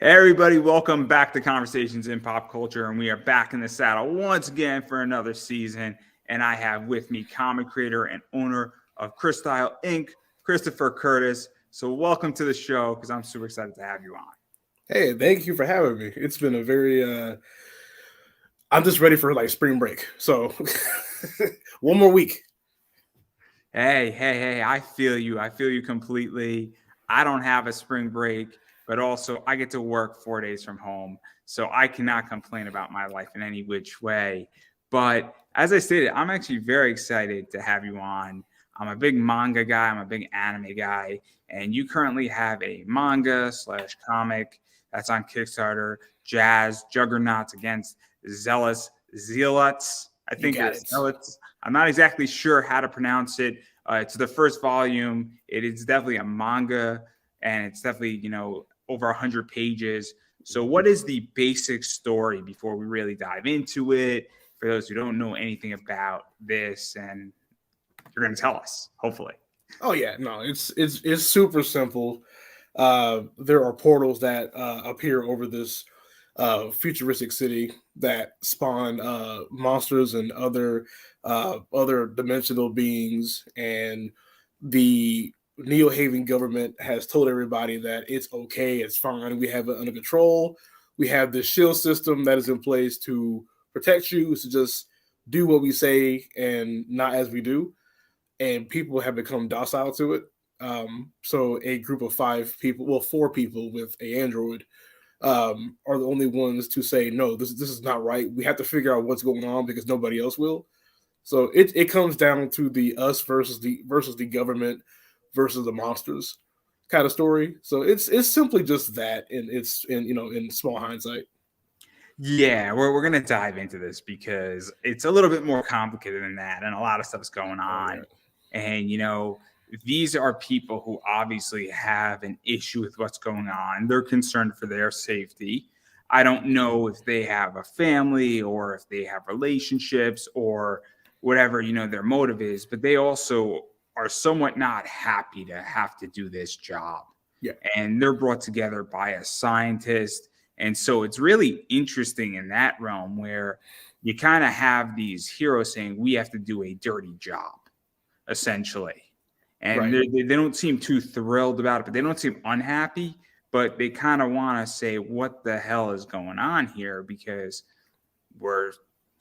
Hey everybody, welcome back to Conversations in Pop Culture, and we are back in the saddle once again for another season. And I have with me comic creator and owner of Crystyle Inc., Christopher Curtis. So welcome to the show because I'm super excited to have you on. Hey, thank you for having me. It's been a very I'm just ready for like spring break. So one more week. Hey, I feel you. I feel you completely. I don't have a spring break, but also I get to work 4 days from home. So I cannot complain about my life in any which way. But as I stated, I'm actually very excited to have you on. I'm a big manga guy, I'm a big anime guy, and you currently have a manga slash comic that's on Kickstarter, Jazz Juggernauts against Zealous Zealots. I You think got it's it. Zealots. I'm not exactly sure how to pronounce it. It's the first volume. It is definitely a manga, and it's definitely over 100 pages. So, what is the basic story before we really dive into it? For those who don't know anything about this, and you're going to tell us, hopefully. Oh yeah, no, it's super simple. There are portals that appear over this futuristic city that spawn monsters and other dimensional beings, and the Neo Haven government has told everybody that it's okay, it's fine, we have it under control. We have this shield system that is in place to protect you. So just do what we say and not as we do, and people have become docile to it. So a group of five people, well, four people with a android, are the only ones to say no. This is not right. We have to figure out what's going on because nobody else will. So it comes down to the us versus the government versus the monsters kind of story. So it's simply just that, and it's in small hindsight. Yeah, we're going to dive into this because it's a little bit more complicated than that, and a lot of stuff's going Oh yeah, on. And, these are people who obviously have an issue with what's going on. They're concerned for their safety. I don't know if they have a family or if they have relationships or whatever, their motive is, but they also are somewhat not happy to have to do this job. yeah, And they're brought together by a scientist, and so it's really interesting in that realm where you kind of have these heroes saying, we have to do a dirty job, essentially. And right. they don't seem too thrilled about it, but they don't seem unhappy. But they kind of want to say, what the hell is going on here? Because we're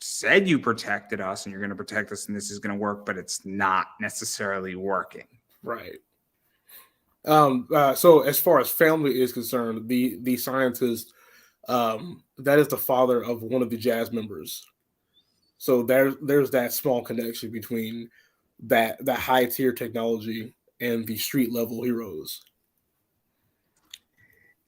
said you protected us and you're going to protect us and this is going to work, but it's not necessarily working. Right. So as far as family is concerned, the scientist, that is the father of one of the jazz members. So there's that small connection between that high tier technology and the street level heroes.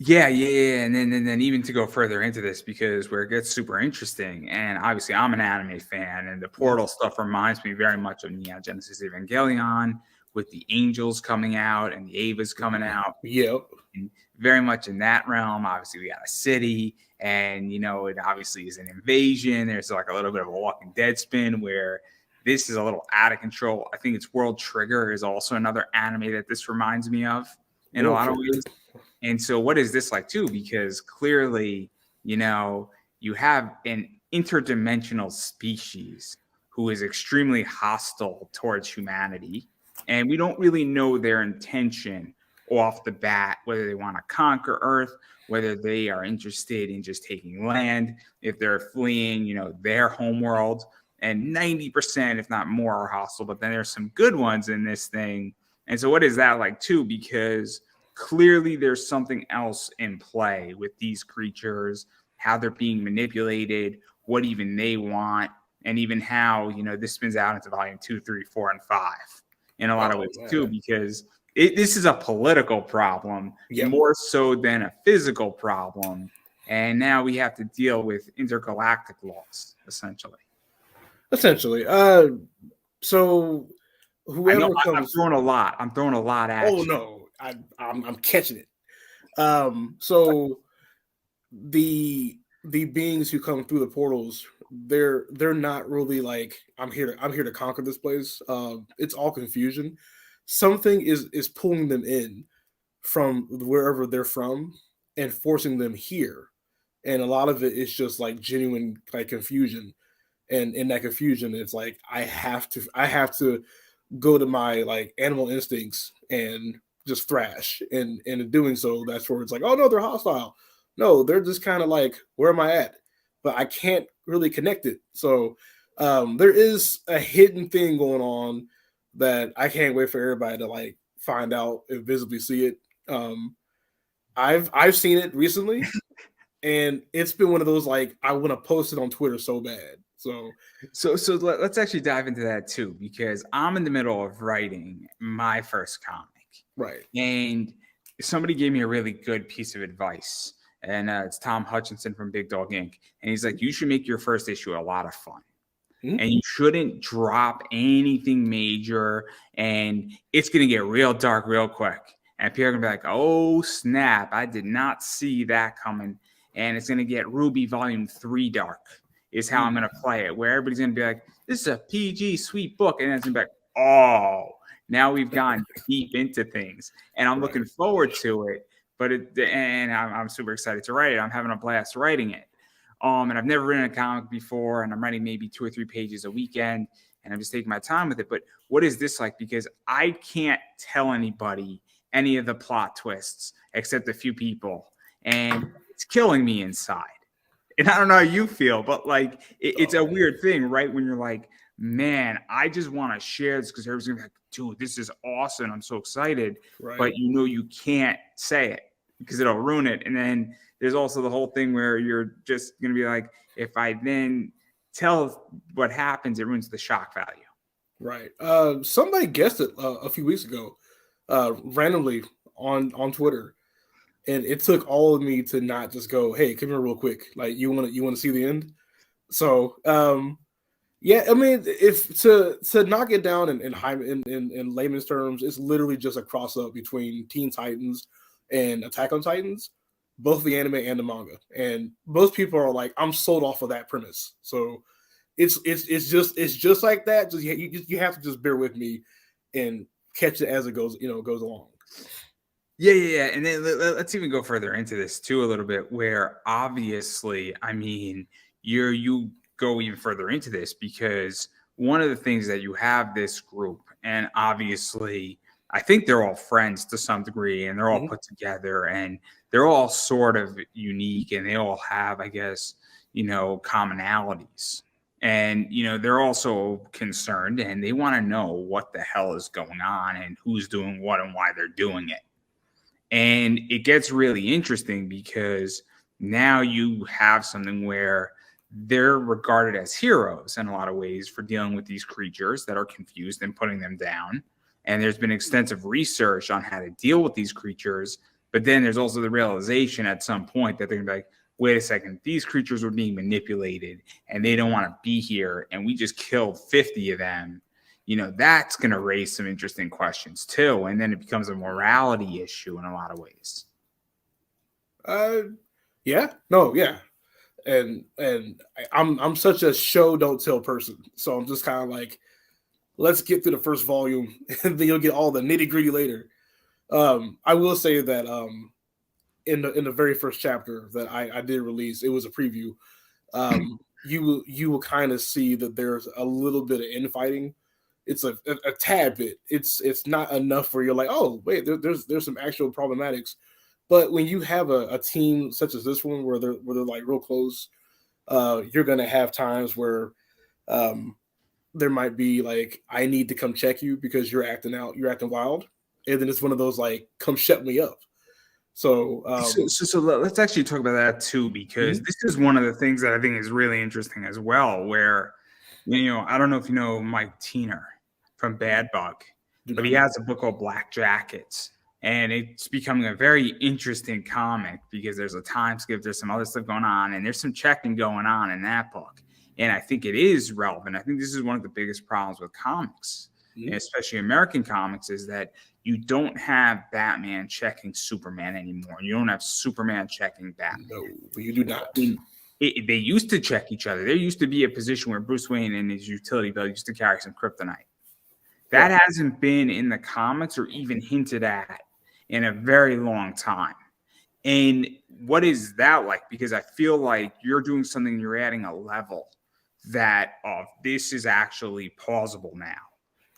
Yeah. And then even to go further into this, because where it gets super interesting, and obviously I'm an anime fan, and the Portal stuff reminds me very much of Neon Genesis Evangelion with the angels coming out and the Avas coming out. Yep. And very much in that realm. Obviously, we got a city, and it obviously is an invasion. There's like a little bit of a Walking Dead spin where this is a little out of control. I think it's World Trigger is also another anime that this reminds me of in a World lot of Trigger. ways. And so, what is this like too? Because clearly, you have an interdimensional species who is extremely hostile towards humanity. And we don't really know their intention off the bat, whether they want to conquer Earth, whether they are interested in just taking land, if they're fleeing, their homeworld. And 90%, if not more, are hostile. But then there's some good ones in this thing. And so, what is that like too? Because clearly there's something else in play with these creatures, how they're being manipulated, what even they want, and even how this spins out into volume 2, 3, 4, and 5 in a lot of Oh ways too, man. because this is a political problem Yep. more so than a physical problem, and now we have to deal with intergalactic laws essentially. Essentially. So I know whoever I'm comes. throwing a lot. I'm throwing a lot Oh at you. no, I'm catching it. So the beings who come through the portals, they're not really like I'm here to conquer this place. It's all confusion. Something is pulling them in from wherever they're from, and forcing them here. And a lot of it is just like genuine like confusion. And in that confusion, it's like I have to go to my like animal instincts and just thrash. And in doing so, that's where it's like, oh no, they're hostile. No, they're just kind of like, where am I at? But I can't really connect it. So there is a hidden thing going on that I can't wait for everybody to like find out and visibly see it. I've seen it recently, and it's been one of those like I want to post it on Twitter so bad. So let's actually dive into that too, because I'm in the middle of writing my first comic, Right. and somebody gave me a really good piece of advice, and it's Tom Hutchinson from Big Dog Inc. And he's like, you should make your first issue a lot of fun. Mhm. And you shouldn't drop anything major, and it's going to get real dark real quick. And people are going to be like, oh, snap, I did not see that coming. And it's going to get Ruby Volume 3 dark is how I'm going to play it, where everybody's going to be like, this is a PG sweet book. And then it's going to be like, oh, now we've gone deep into things. And I'm looking forward to it. And I'm super excited to write it. I'm having a blast writing it. And I've never written a comic before, and I'm writing maybe 2 or 3 pages a weekend, and I'm just taking my time with it. But what is this like? Because I can't tell anybody any of the plot twists except a few people, and it's killing me inside. And I don't know how you feel, but like it's a weird thing, right? When you're like, man, I just want to share this because everybody's gonna be like, dude, this is awesome. I'm so excited. Right. But you know you can't say it because it'll ruin it. And then there's also the whole thing where you're just going to be like, if I then tell what happens, it ruins the shock value. Right. Somebody guessed it a few weeks ago, randomly on Twitter, and it took all of me to not just go, "Hey, come here real quick. Like, you want to see the end?" So, yeah. I mean, if to knock it down in layman's terms, it's literally just a cross up between Teen Titans and Attack on Titans, both the anime and the manga. And most people are like, I'm sold off of that premise. So it's just like that. Just you have to just bear with me and catch it as it goes along. Yeah. And then let's even go further into this too a little bit, where obviously, I mean, you go even further into this because one of the things that you have this group, and obviously I think they're all friends to some degree, and they're all put together, and they're all sort of unique, and they all have, I guess, commonalities. And, they're also concerned, and they want to know what the hell is going on and who's doing what and why they're doing it. And it gets really interesting because now you have something where they're regarded as heroes in a lot of ways for dealing with these creatures that are confused and putting them down. And there's been extensive research on how to deal with these creatures. But then there's also the realization at some point that they're going to be like, wait a second, these creatures were being manipulated and they don't want to be here. And we just killed 50 of them. That's going to raise some interesting questions too. And then it becomes a morality issue in a lot of ways. Yeah. And I'm such a show don't tell person. So I'm just kind of like, let's get through the first volume and then you'll get all the nitty gritty later. I will say that in the very first chapter that I did release, it was a preview. You will kind of see that there's a little bit of infighting. It's a tad bit. It's not enough where you're like, oh wait, there's some actual problematics. But when you have a team such as this one where they're like real close, you're gonna have times where there might be like, I need to come check you because you're acting wild, and then it's one of those like, come shut me up. So let's actually talk about that too, because this is one of the things that I think is really interesting as well, where I don't know if you know Mike Tiener from Bad Bug, but he has a book called Black Jackets, and it's becoming a very interesting comic because there's a time skip, there's some other stuff going on, and there's some checking going on in that book. And I think it is relevant. I think this is one of the biggest problems with comics, and especially American comics, is that you don't have Batman checking Superman anymore. You don't have Superman checking Batman. No, you do not. They used to check each other. There used to be a position where Bruce Wayne and his utility belt used to carry some kryptonite. That hasn't been in the comics or even hinted at in a very long time. And what is that like? Because I feel like you're doing something, you're adding a level that this is actually plausible now.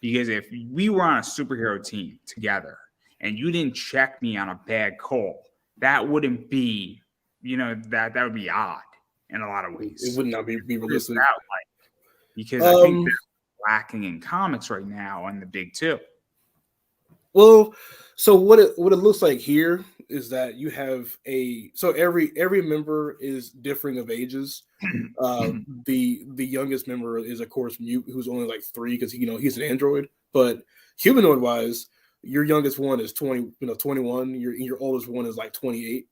Because if we were on a superhero team together and you didn't check me on a bad call, that wouldn't be, that would be odd in a lot of It ways. would not be What is realistic. that like? Because I think Um, that's lacking in comics right now on the big two. well, so what it looks like here is that you have every member is differing of ages. The youngest member is of course Mute, who's only like 3 because he's an android. But humanoid wise, your youngest one is 21. Your oldest one is like 28.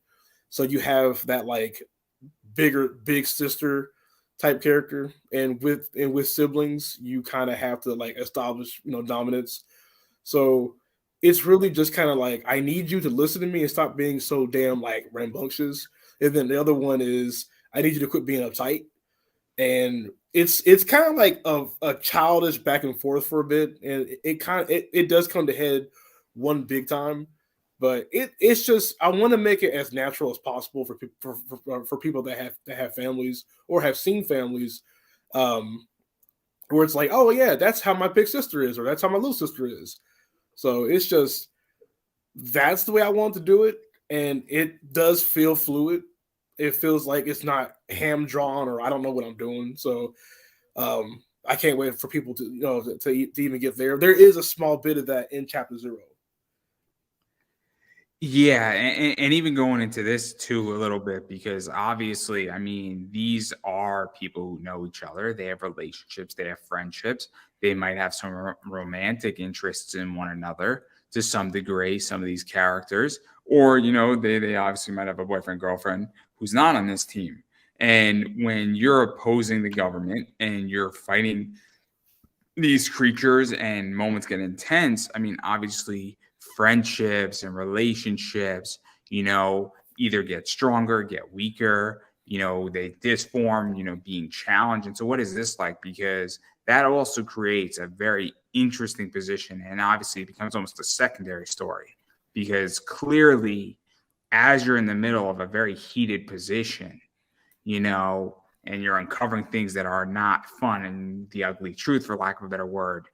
So you have that like big sister type character, and with siblings, you kind of have to like establish dominance. So it's really just kind of like, I need you to listen to me and stop being so damn like rambunctious. And then the other one is, I need you to quit being uptight. And it's kind of like a childish back and forth for a bit, and it does come to head one big time. But it's just, I want to make it as natural as possible for people that have families or have seen families, where it's like, oh yeah, that's how my big sister is, or that's how my little sister is. So it's just, that's the way I want to do it, and it does feel fluid. It feels like it's not ham drawn, or I don't know what I'm doing. So I can't wait for people to even get there. There is a small bit of that in Chapter 0. Yeah, and even going into this too a little bit, because obviously, I mean, these are people who know each other. They have relationships, they have friendships, they might have some romantic interests in one another to some degree, some of these characters, or they obviously might have a boyfriend, girlfriend who's not on this team. And when you're opposing the government and you're fighting these creatures and moments get intense, I mean, obviously, friendships and relationships, either get stronger, get weaker, they disform, being challenged. And so, what is this like? Because that also creates a very interesting position. And obviously, it becomes almost a secondary story because clearly, as you're in the middle of a very heated position, and you're uncovering things that are not fun and the ugly truth, for lack of a better word,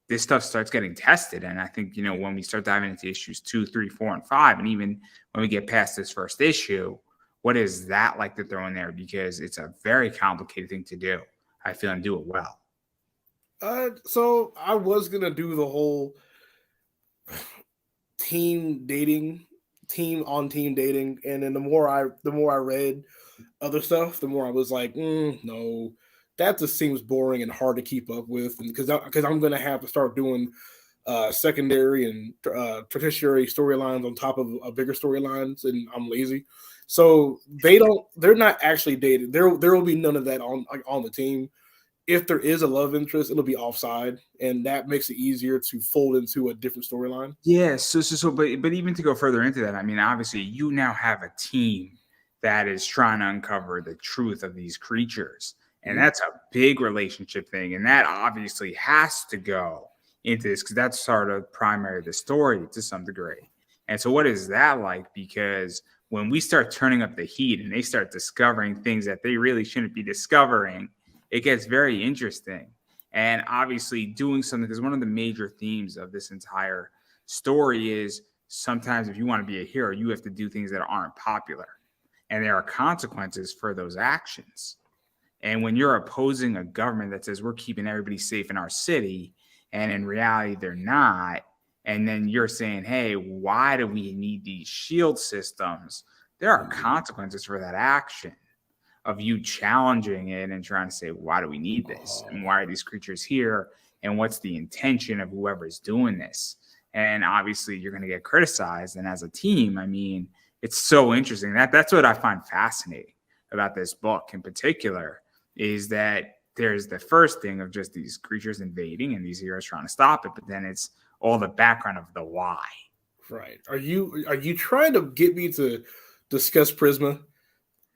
this stuff starts getting tested. And I think, when we start diving into issues 2, 3, 4, and 5, and even when we get past this first issue, what is that like to throw in there? Because it's a very complicated thing to do. I feel, and do it well. So I was gonna do the whole team on team dating, and then the more I read other stuff, the more I was like, no, that just seems boring and hard to keep up with, and because I'm gonna have to start doing secondary and tertiary storylines on top of bigger storylines, and I'm lazy. So they're not actually dated. There will be none of that on the team. If there is a love interest, it'll be offside, and that makes it easier to fold into a different storyline. Yeah. But even to go further into that, I mean, obviously, you now have a team that is trying to uncover the truth of these creatures, and that's a big relationship thing, and that obviously has to go into this because that's sort of primary the story to some degree. And so, what is that like? Because when we start turning up the heat and they start discovering things that they really shouldn't be discovering, it gets very interesting. And obviously, doing something, because one of the major themes of this entire story is sometimes if you want to be a hero, you have to do things that aren't popular, and there are consequences for those actions. And when you're opposing a government that says we're keeping everybody safe in our city, and in reality they're not, and then you're saying, hey, why do we need these shield systems? There are consequences for that action of you challenging it and trying to say, why do we need this? And why are these creatures here? And what's the intention of whoever's doing this? And obviously you're going to get criticized. And as a team, I mean, it's so interesting. That's what I find fascinating about this book in particular, is that there's the first thing of just these creatures invading and these heroes trying to stop it, but then it's all the background of the why. Right. Are you trying to get me to discuss Prisma?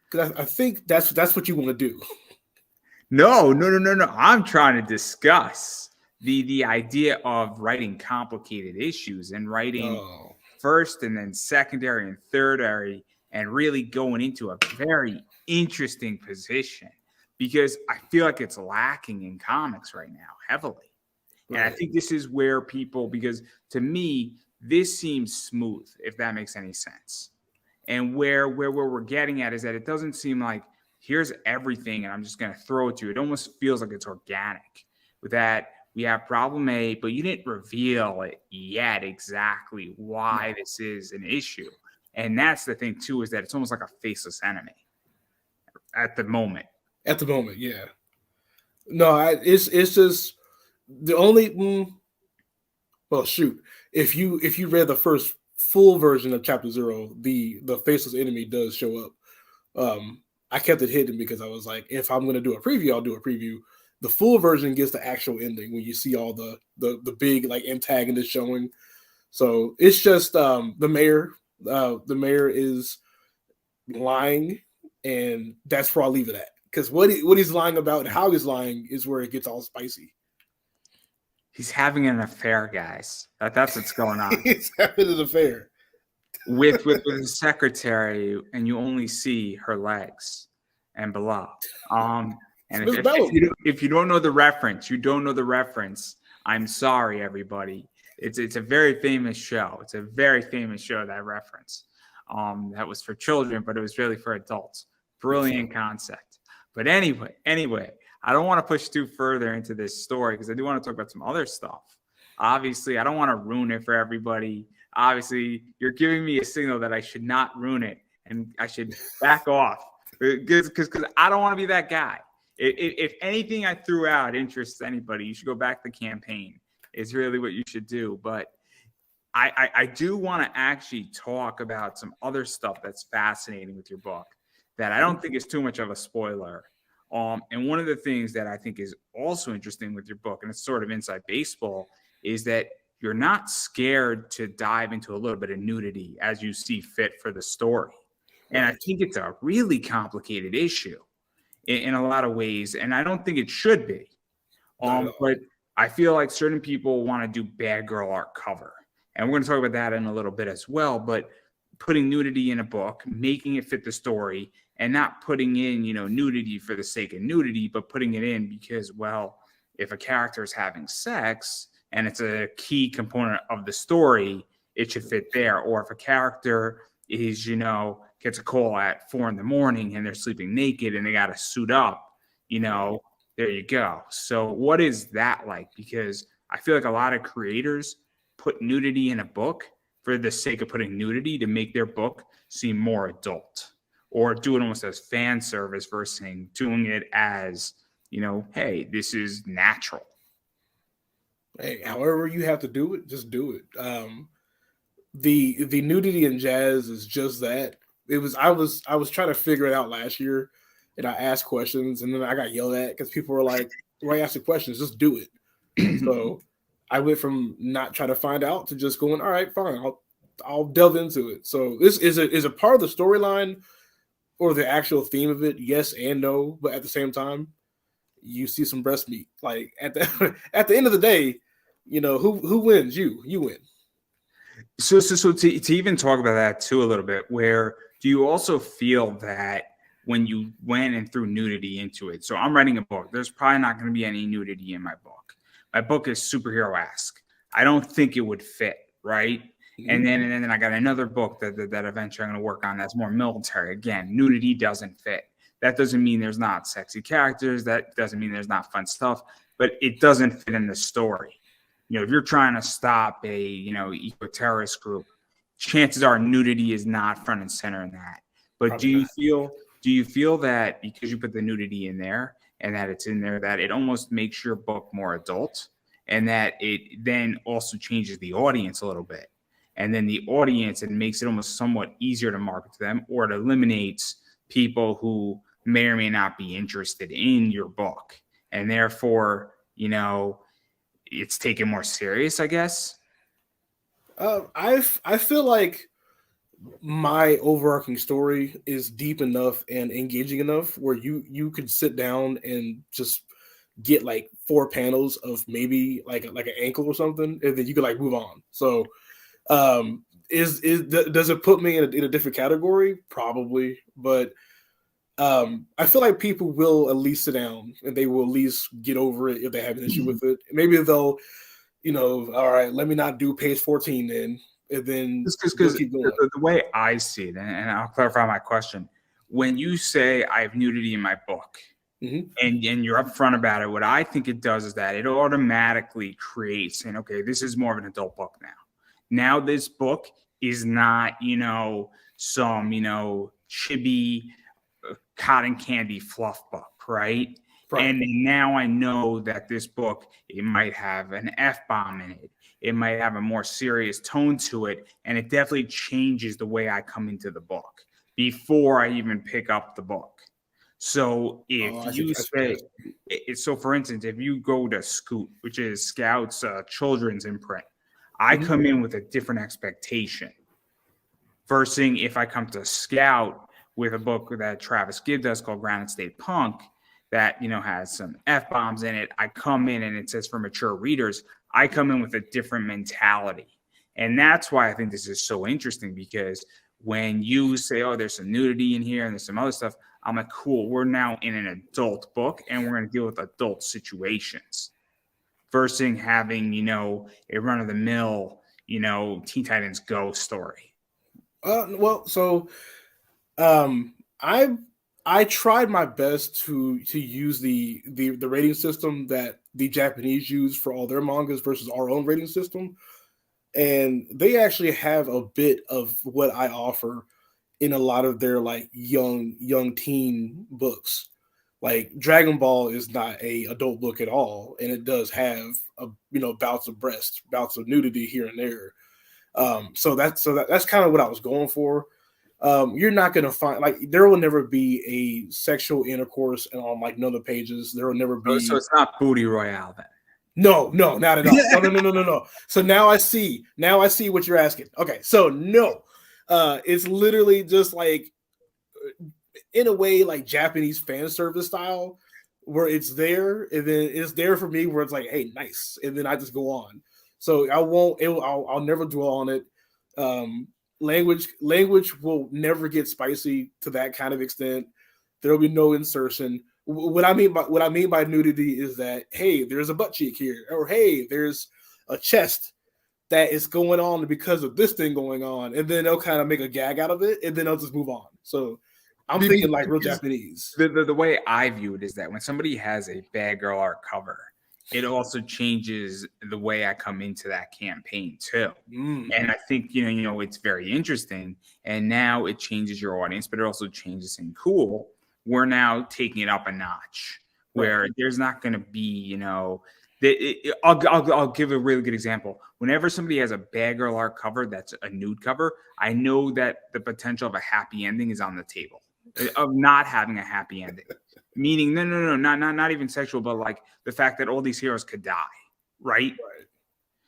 Because I think that's what you want to do. No. I'm trying to discuss the idea of writing complicated issues and writing first and then secondary and tertiary, and really going into a very interesting position, because I feel like it's lacking in comics right now heavily. And I think this is where people, because to me, this seems smooth, if that makes any sense. And where we're getting at is that it doesn't seem like here's everything and I'm just going to throw it to you. It almost feels like it's organic. With that, we have problem A, but you didn't reveal it yet exactly why this is an issue. And that's the thing too, is that it's almost like a faceless enemy at the moment. At the moment, yeah. No, it's just the only. Well, shoot. If you read the first full version of Chapter 0, the faceless enemy does show up. I kept it hidden because I was like, if I'm going to do a preview, I'll do a preview. The full version gets the actual ending when you see all the big like antagonists showing. So it's just the mayor. The mayor is lying, and that's where I'll leave it at. Because what he's lying about and how he's lying is where it gets all spicy. He's having an affair, guys. That's what's going on. He's having an affair with his secretary, and you only see her legs and below. And if you don't know the reference, you don't know the reference. I'm sorry, everybody. It's a very famous show. It's a very famous show, that reference. That was for children, but it was really for adults. Brilliant concept. But anyway, I don't want to push too further into this story because I do want to talk about some other stuff. Obviously, I don't want to ruin it for everybody. Obviously, you're giving me a signal that I should not ruin it and I should back off because I don't want to be that guy. If anything I threw out interests anybody, you should go back to the campaign. It's really what you should do. But I do want to actually talk about some other stuff that's fascinating with your book that I don't think is too much of a spoiler. And one of the things that I think is also interesting with your book, and it's sort of inside baseball, is that you're not scared to dive into a little bit of nudity as you see fit for the story. And I think it's a really complicated issue in a lot of ways, and I don't think it should be. But I feel like certain people want to do bad girl art cover. And we're going to talk about that in a little bit as well. But putting nudity in a book, making it fit the story, and not putting in, nudity for the sake of nudity, but putting it in because, well, if a character is having sex and it's a key component of the story, it should fit there. Or if a character is, gets a call at 4 a.m. and they're sleeping naked and they got to suit up, there you go. So what is that like? Because I feel like a lot of creators put nudity in a book for the sake of putting nudity to make their book seem more adult, or do it almost as fan service versus doing it as, hey, this is natural. Hey, however you have to do it, just do it. The nudity in jazz is just that. I was trying to figure it out last year, and I asked questions, and then I got yelled at because people were like, "Why ask the questions? Just do it." So I went from not trying to find out to just going, "All right, fine, I'll delve into it." So this is a part of the storyline or the actual theme of it, yes and no, but at the same time, you see some breast meat. Like at the end of the day, who wins? You win. So to even talk about that too a little bit, where do you also feel that when you went and threw nudity into it? So I'm writing a book. There's probably not going to be any nudity in my book. My book is superhero-esque. I don't think it would fit, right? And then I got another book that eventually I'm going to work on that's more military. Again, nudity doesn't fit. That doesn't mean there's not sexy characters. That doesn't mean there's not fun stuff, but it doesn't fit in the story. If you're trying to stop a, eco-terrorist group, chances are nudity is not front and center in that. But Probably do you feel that because you put the nudity in there and that it's in there, that it almost makes your book more adult, and that it then also changes the audience a little bit? And then the audience, it makes it almost somewhat easier to market to them, or it eliminates people who may or may not be interested in your book. And therefore, it's taken more serious, I guess. I feel like my overarching story is deep enough and engaging enough where you could sit down and just get like 4 panels of maybe like an ankle or something, and then you could like move on. So does it put me in a different category? Probably, but I feel like people will at least sit down and they will at least get over it if they have an issue with it. Maybe they'll, all right, let me not do page 14 then, and then we'll Because keep going. the way I see it, and I'll clarify my question. When you say I have nudity in my book, and you're upfront about it, what I think it does is that it automatically creates saying, okay, this is more of an adult book now. Now this book is not, some, chibi cotton candy fluff book, right? And now I know that this book, it might have an F-bomb in it. It might have a more serious tone to it. And it definitely changes the way I come into the book before I even pick up the book. So if you say, so for instance, if you go to Scoot, which is Scout's children's imprint, I come in with a different expectation. Versus if I come to Scout with a book that Travis Gibb does called Granite State Punk that, has some F-bombs in it, I come in and it says for mature readers, I come in with a different mentality. And that's why I think this is so interesting, because when you say, oh, there's some nudity in here and there's some other stuff, I'm like, cool, we're now in an adult book and we're going to deal with adult situations versus having, a run-of-the-mill, Teen Titans Go story. I tried my best to use the rating system that the Japanese use for all their mangas versus our own rating system. And they actually have a bit of what I offer in a lot of their like young teen books. Like Dragon Ball is not a adult book at all, and it does have bouts of breast, bouts of nudity here and there. So that's kind of what I was going for. You're not going to find, like, there will never be a sexual intercourse on like none of the pages. There will never be. So it's not Booty Royale then. No, not at all. No. So now I see what you're asking. Okay, so no, it's literally just like, in a way, like Japanese fan service style, where it's there and then it's there for me, where it's like, hey, nice, and then I just go on. So I'll never dwell on it. Language will never get spicy to that kind of extent. There will be no insertion. What I mean by nudity is that, hey, there's a butt cheek here, or hey, there's a chest that is going on because of this thing going on, and then they'll kind of make a gag out of it, and then they'll just move on. So I'm thinking like real Japanese. The way I view it is that when somebody has a Bad Girl art cover, it also changes the way I come into that campaign too. And I think, it's very interesting. And now it changes your audience, but it also changes in cool. We're now taking it up a notch where there's not going to be, I'll give a really good example. Whenever somebody has a Bad Girl art cover that's a nude cover, I know that the potential of a happy ending is on the table, of not having a happy ending. Meaning, no, not even sexual, but like the fact that all these heroes could die, right?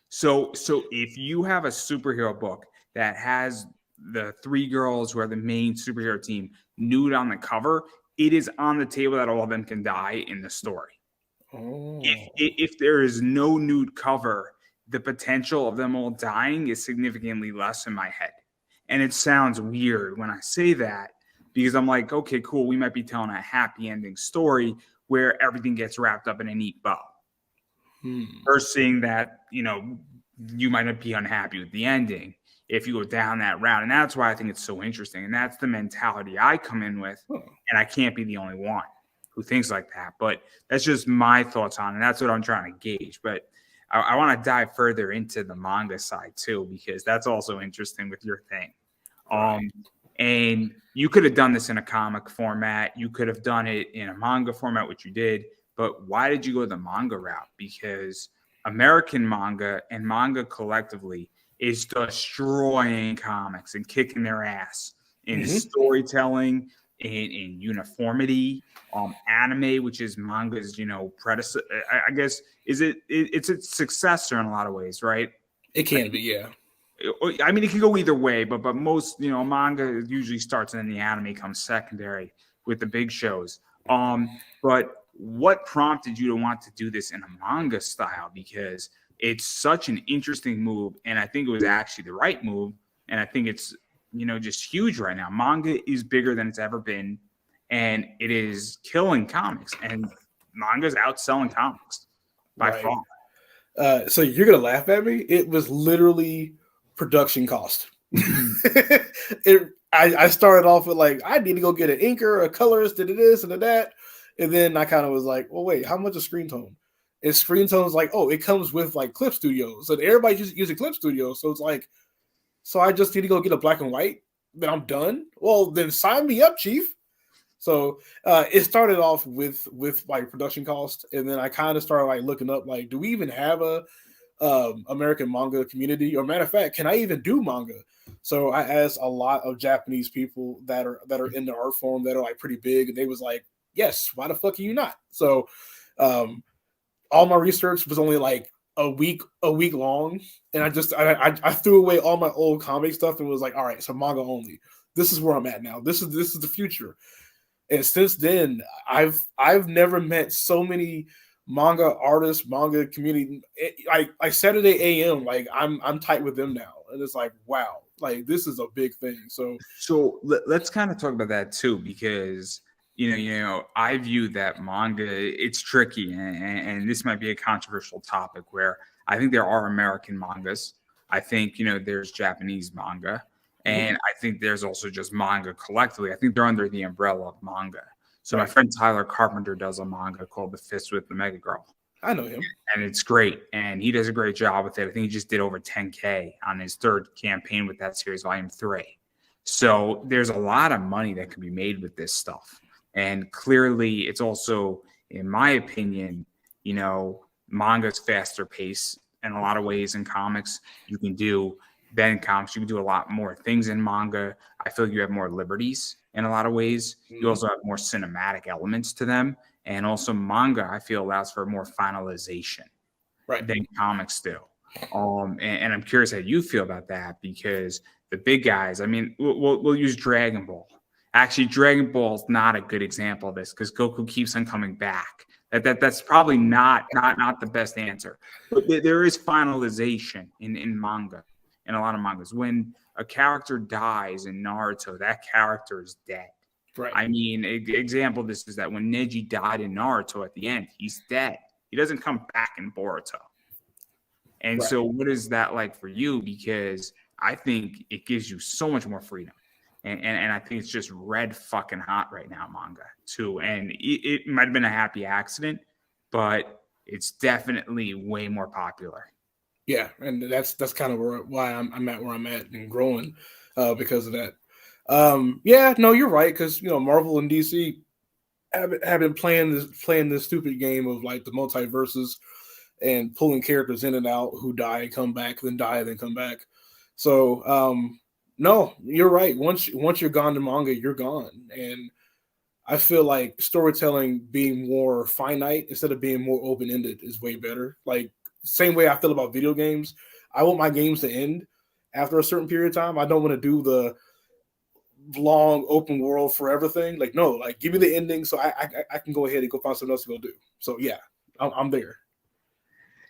So if you have a superhero book that has the three girls who are the main superhero team nude on the cover, it is on the table that all of them can die in the story. If there is no nude cover, the potential of them all dying is significantly less in my head. And it sounds weird when I say that, because I'm like, okay, cool, we might be telling a happy ending story where everything gets wrapped up in a neat bow. Or seeing that, you might not be unhappy with the ending if you go down that route. And that's why I think it's so interesting. And that's the mentality I come in with. And I can't be the only one who thinks like that. But that's just my thoughts on it. And that's what I'm trying to gauge. But I want to dive further into the manga side too, because that's also interesting with your thing. And you could have done this in a comic format. You could have done it in a manga format, which you did. But why did you go the manga route? Because American manga and manga collectively is destroying comics and kicking their ass in storytelling, in uniformity, anime, which is manga's, predecessor. I guess it's its successor in a lot of ways, right? It can be, yeah. I mean, it can go either way, but most, manga usually starts and then the anime comes secondary with the big shows. But what prompted you to want to do this in a manga style? Because it's such an interesting move, and I think it was actually the right move and I think it's just huge right now. Manga is bigger than it's ever been, and it is killing comics, and manga's outselling comics by Right. far. So you're gonna laugh at me. It was literally production cost. I started off with like, I need to go get an inker, a colorist, did this and that, and then I kind of was like, well, wait, how much is screen tone? And screen tone is like, oh, it comes with like Clip Studio, so everybody's using Clip Studio, so it's like, so I just need to go get a black and white, then I'm done. Well, then sign me up, chief. So it started off with like production cost, and then I kind of started like looking up like, do we even have a American manga community? Or matter of fact, can I even do manga? So I asked a lot of Japanese people that are in the art form that are like pretty big, and they was like, yes, why the fuck are you not? So all my research was only like a week long, and I threw away all my old comic stuff and was like, all right, so manga only. This is where I'm at now. This is the future. And since then, I've never met so many manga artists, manga community. Like Saturday AM, like I'm tight with them now, and it's like, wow, like this is a big thing. So let's kind of talk about that too, because I view that manga, it's tricky, and this might be a controversial topic where I think there are American mangas. I think there's Japanese manga. And I think there's also just manga collectively. I think they're under the umbrella of manga. So my friend Tyler Carpenter does a manga called The Fist with the Mega Girl. I know him. And it's great. And he does a great job with it. I think he just did over 10K on his third campaign with that series, volume 3. So there's a lot of money that can be made with this stuff. And clearly it's also, in my opinion, manga's faster pace in a lot of ways. In comics, you can do comics, you can do a lot more things in manga. I feel like you have more liberties in a lot of ways. You also have more cinematic elements to them. And also manga, I feel, allows for more finalization than comics do. And I'm curious how you feel about that, because the big guys, I mean, we'll use Dragon Ball. Actually, Dragon Ball is not a good example of this because Goku keeps on coming back. That's probably not the best answer. But there is finalization in manga. In a lot of mangas, when a character dies in Naruto, that character is dead. Right. I mean, example of this is that when Neji died in Naruto at the end, he's dead. He doesn't come back in Boruto. And so what is that like for you? Because I think it gives you so much more freedom. And I think it's just red fucking hot right now, manga, too. And it might have been a happy accident, but it's definitely way more popular. Yeah, and that's kind of why I'm at where I'm at and growing because of that. Yeah, no, you're right, because Marvel and DC have been playing this stupid game of like the multiverses and pulling characters in and out who die, come back, then die, then come back. So no, you're right. Once you're gone to manga, you're gone, and I feel like storytelling being more finite instead of being more open ended is way better. Like, same way I feel about video games. I want my games to end after a certain period of time. I don't want to do the long open world forever thing. Like, no, like give me the ending so I can go ahead and go find something else to go do. So yeah, I'm there.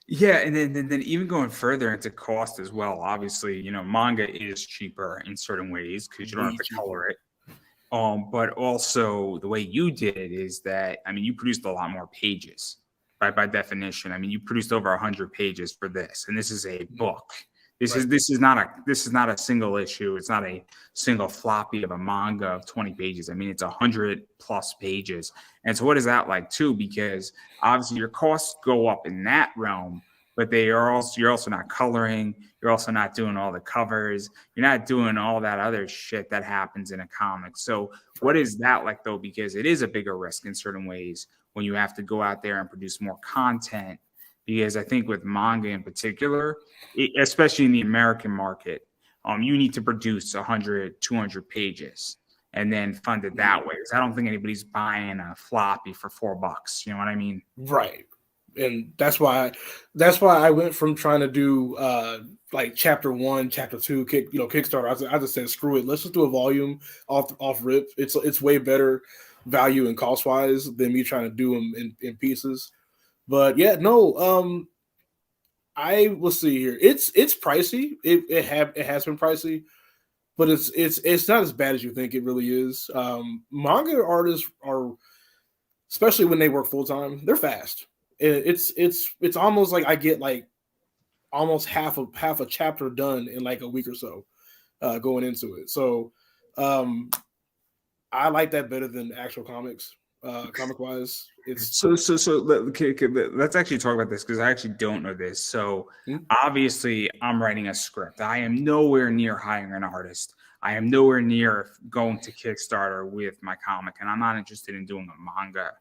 Yeah, and then even going further into cost as well. Obviously, manga is cheaper in certain ways because you don't have to color it. But also the way you did it is that, I mean, you produced a lot more pages. By definition, I mean, you produced over 100 pages for this, and this is a book. This is not a single issue. It's not a single floppy of a manga of 20 pages. I mean, it's 100 plus pages. And so what is that like too? Because obviously your costs go up in that realm, but you're also not coloring. You're also not doing all the covers. You're not doing all that other shit that happens in a comic. So what is that like though? Because it is a bigger risk in certain ways when you have to go out there and produce more content. Because I think with manga in particular, especially in the American market, you need to produce 100, 200 pages and then fund it that way. Because I don't think anybody's buying a floppy for $4. You know what I mean? Right. And that's why I went from trying to do like chapter 1, chapter 2, Kickstarter. I just said, screw it. Let's just do a volume off rip. It's way better value and cost wise than me trying to do them in pieces. But yeah, no, I will see here. It's pricey. It has been pricey. but it's not as bad as you think it really is. Manga artists are, especially when they work full time, they're fast. It's almost like I get like almost half a chapter done in like a week or so, going into it. So I like that better than actual comics. Comic wise, it's let's actually talk about this because I actually don't know this. So obviously, I'm writing a script. I am nowhere near hiring an artist. I am nowhere near going to Kickstarter with my comic, and I'm not interested in doing a manga.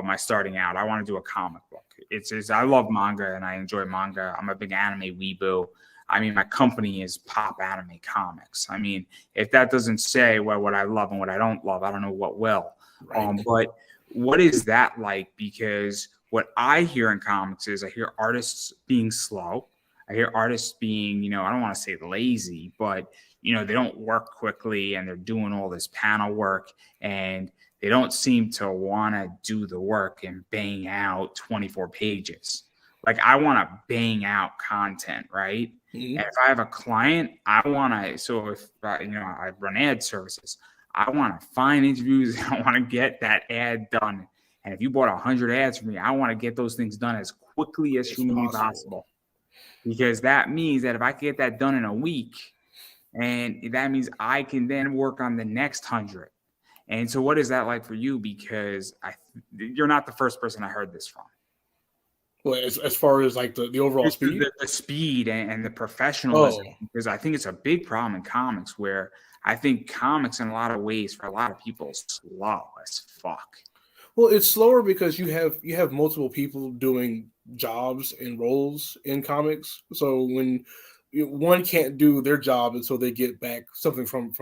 My starting out, I want to do a comic book. It's I love manga and I enjoy manga. I'm a big anime weeboo. I mean, my company is Pop Anime Comics. I mean, if that doesn't say what I love and what I don't love, I don't know what will. right. But what is that like? Because what I hear in comics is I hear artists being slow. I hear artists being, I don't want to say lazy, but, they don't work quickly and they're doing all this panel work and they don't seem to want to do the work and bang out 24 pages. Like I want to bang out content, right? Mm-hmm. And if I have a client, I want to, so if, I run ad services, I want to find interviews. I want to get that ad done. And if you bought 100 ads from me, I want to get those things done as quickly as humanly possible. Because that means that if I can get that done in a week, and that means I can then work on the next 100. And so what is that like for you? Because you're not the first person I heard this from. Well, as far as like the overall speed? The speed and the professionalism. Because I think it's a big problem in comics where I think comics in a lot of ways for a lot of people is slow as fuck. Well, it's slower because you have multiple people doing jobs and roles in comics. So when one can't do their job until they get back something from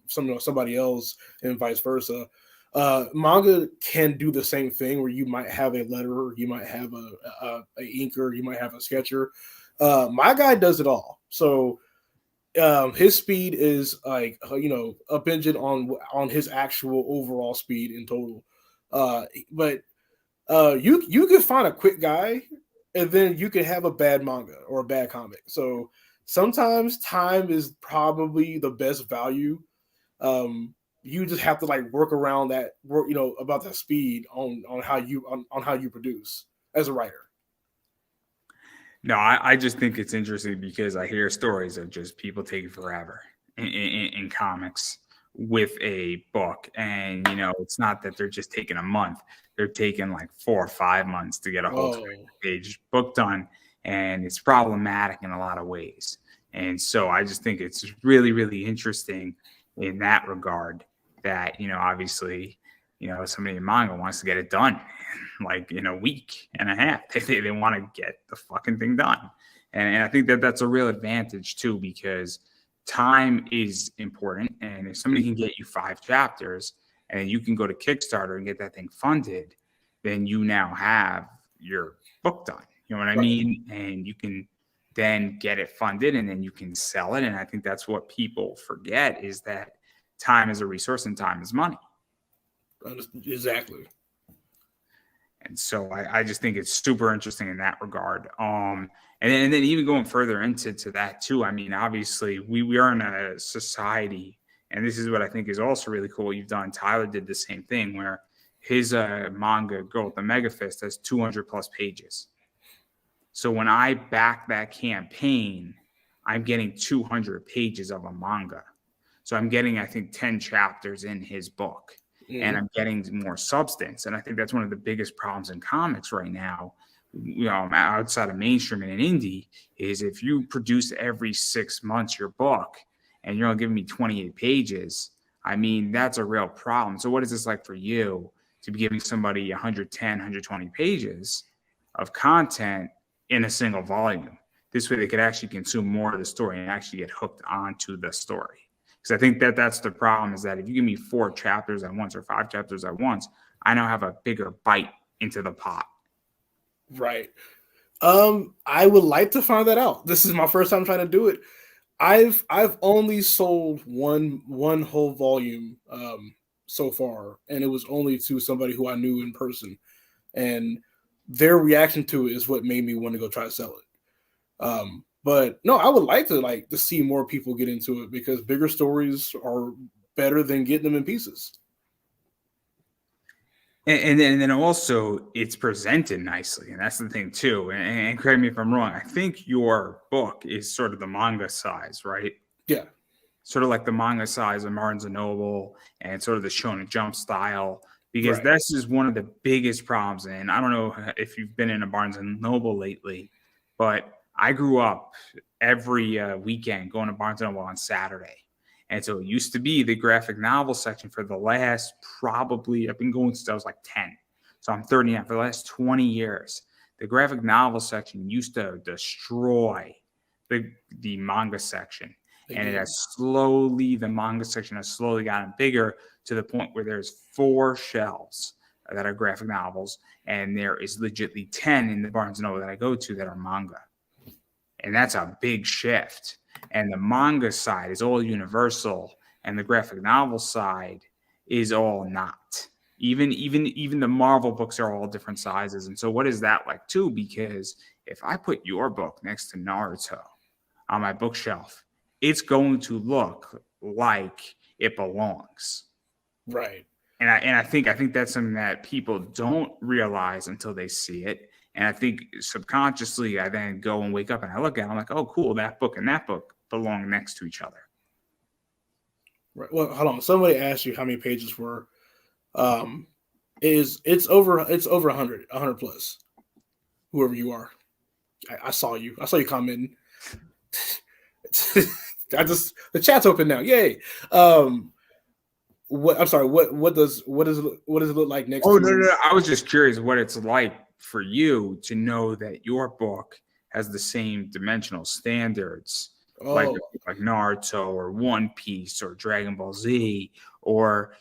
somebody else and vice versa. Manga can do the same thing where you might have a letterer, you might have a inker, you might have a sketcher. My guy does it all. So his speed is like upinged on his actual overall speed in total. But you can find a quick guy, and then you can have a bad manga or a bad comic. So sometimes time is probably the best value. You just have to like work around that work, about that speed on how you produce as a writer. No, I just think it's interesting because I hear stories of just people taking forever in comics with a book. And, it's not that they're just taking a month. They're taking like 4 or 5 months to get a whole 20-page book done. And it's problematic in a lot of ways. And so I just think it's really, really interesting in that regard that, obviously, somebody in manga wants to get it done like in a week and a half. They want to get the fucking thing done. And I think that that's a real advantage too, because time is important. And if somebody can get you 5 chapters and you can go to Kickstarter and get that thing funded, then you now have your book done. You know what I mean? And you can then get it funded and then you can sell it. And I think that's what people forget is that time is a resource and time is money. Exactly. And so I just think it's super interesting in that regard. And then even going further into that too, I mean, obviously we are in a society, and this is what I think is also really cool what you've done. Tyler did the same thing where his manga, Girl with the Mega Fist, has 200 plus pages. So when I back that campaign, I'm getting 200 pages of a manga. So I'm getting, I think, 10 chapters in his book. And I'm getting more substance. And I think that's one of the biggest problems in comics right now, outside of mainstream and in indie, is if you produce every 6 months your book and you're only giving me 28 pages, I mean, that's a real problem. So what is this like for you to be giving somebody 110, 120 pages of content in a single volume? This way they could actually consume more of the story and actually get hooked onto the story. Because I think that's the problem, is that if you give me 4 chapters at once or 5 chapters at once, I now have a bigger bite into the pot. Right. I would like to find that out. This is my first time trying to do it. I've only sold one whole volume so far, and it was only to somebody who I knew in person, and their reaction to it is what made me want to go try to sell it. But no, I would like to see more people get into it because bigger stories are better than getting them in pieces. And then also it's presented nicely, and that's the thing too. And correct me if I'm wrong. I think your book is sort of the manga size, right? Yeah, Sort of like the manga size of Barnes and Noble, and sort of the Shonen Jump style. Because right. this is one of the biggest problems. And I don't know if you've been in a Barnes and Noble lately, but I grew up every weekend going to Barnes and Noble on Saturday. And so it used to be the graphic novel section for the last probably, I've been going since I was like 10. So I'm 39. For the last 20 years, the graphic novel section used to destroy the manga section. And it has slowly, the manga section has slowly gotten bigger to the point where there's 4 shelves that are graphic novels, and there is legitimately 10 in the Barnes and Noble that I go to that are manga. And that's a big shift. And the manga side is all universal, and the graphic novel side is all not. Even the Marvel books are all different sizes. And so what is that like too? Because if I put your book next to Naruto on my bookshelf, it's going to look like it belongs. Right. And I think that's something that people don't realize until they see it. And I think subconsciously, I then go and wake up and I look at it, I'm like, oh, cool, that book and that book belong next to each other. Right. Well, hold on. Somebody asked you how many pages were. It's over 100 plus. Whoever you are, I saw you. I saw you commenting. The chat's open now. Yay. What I'm sorry. What does it look like next? Oh, no. I was just curious what it's like for you to know that your book has the same dimensional standards like Naruto or One Piece or Dragon Ball Z, or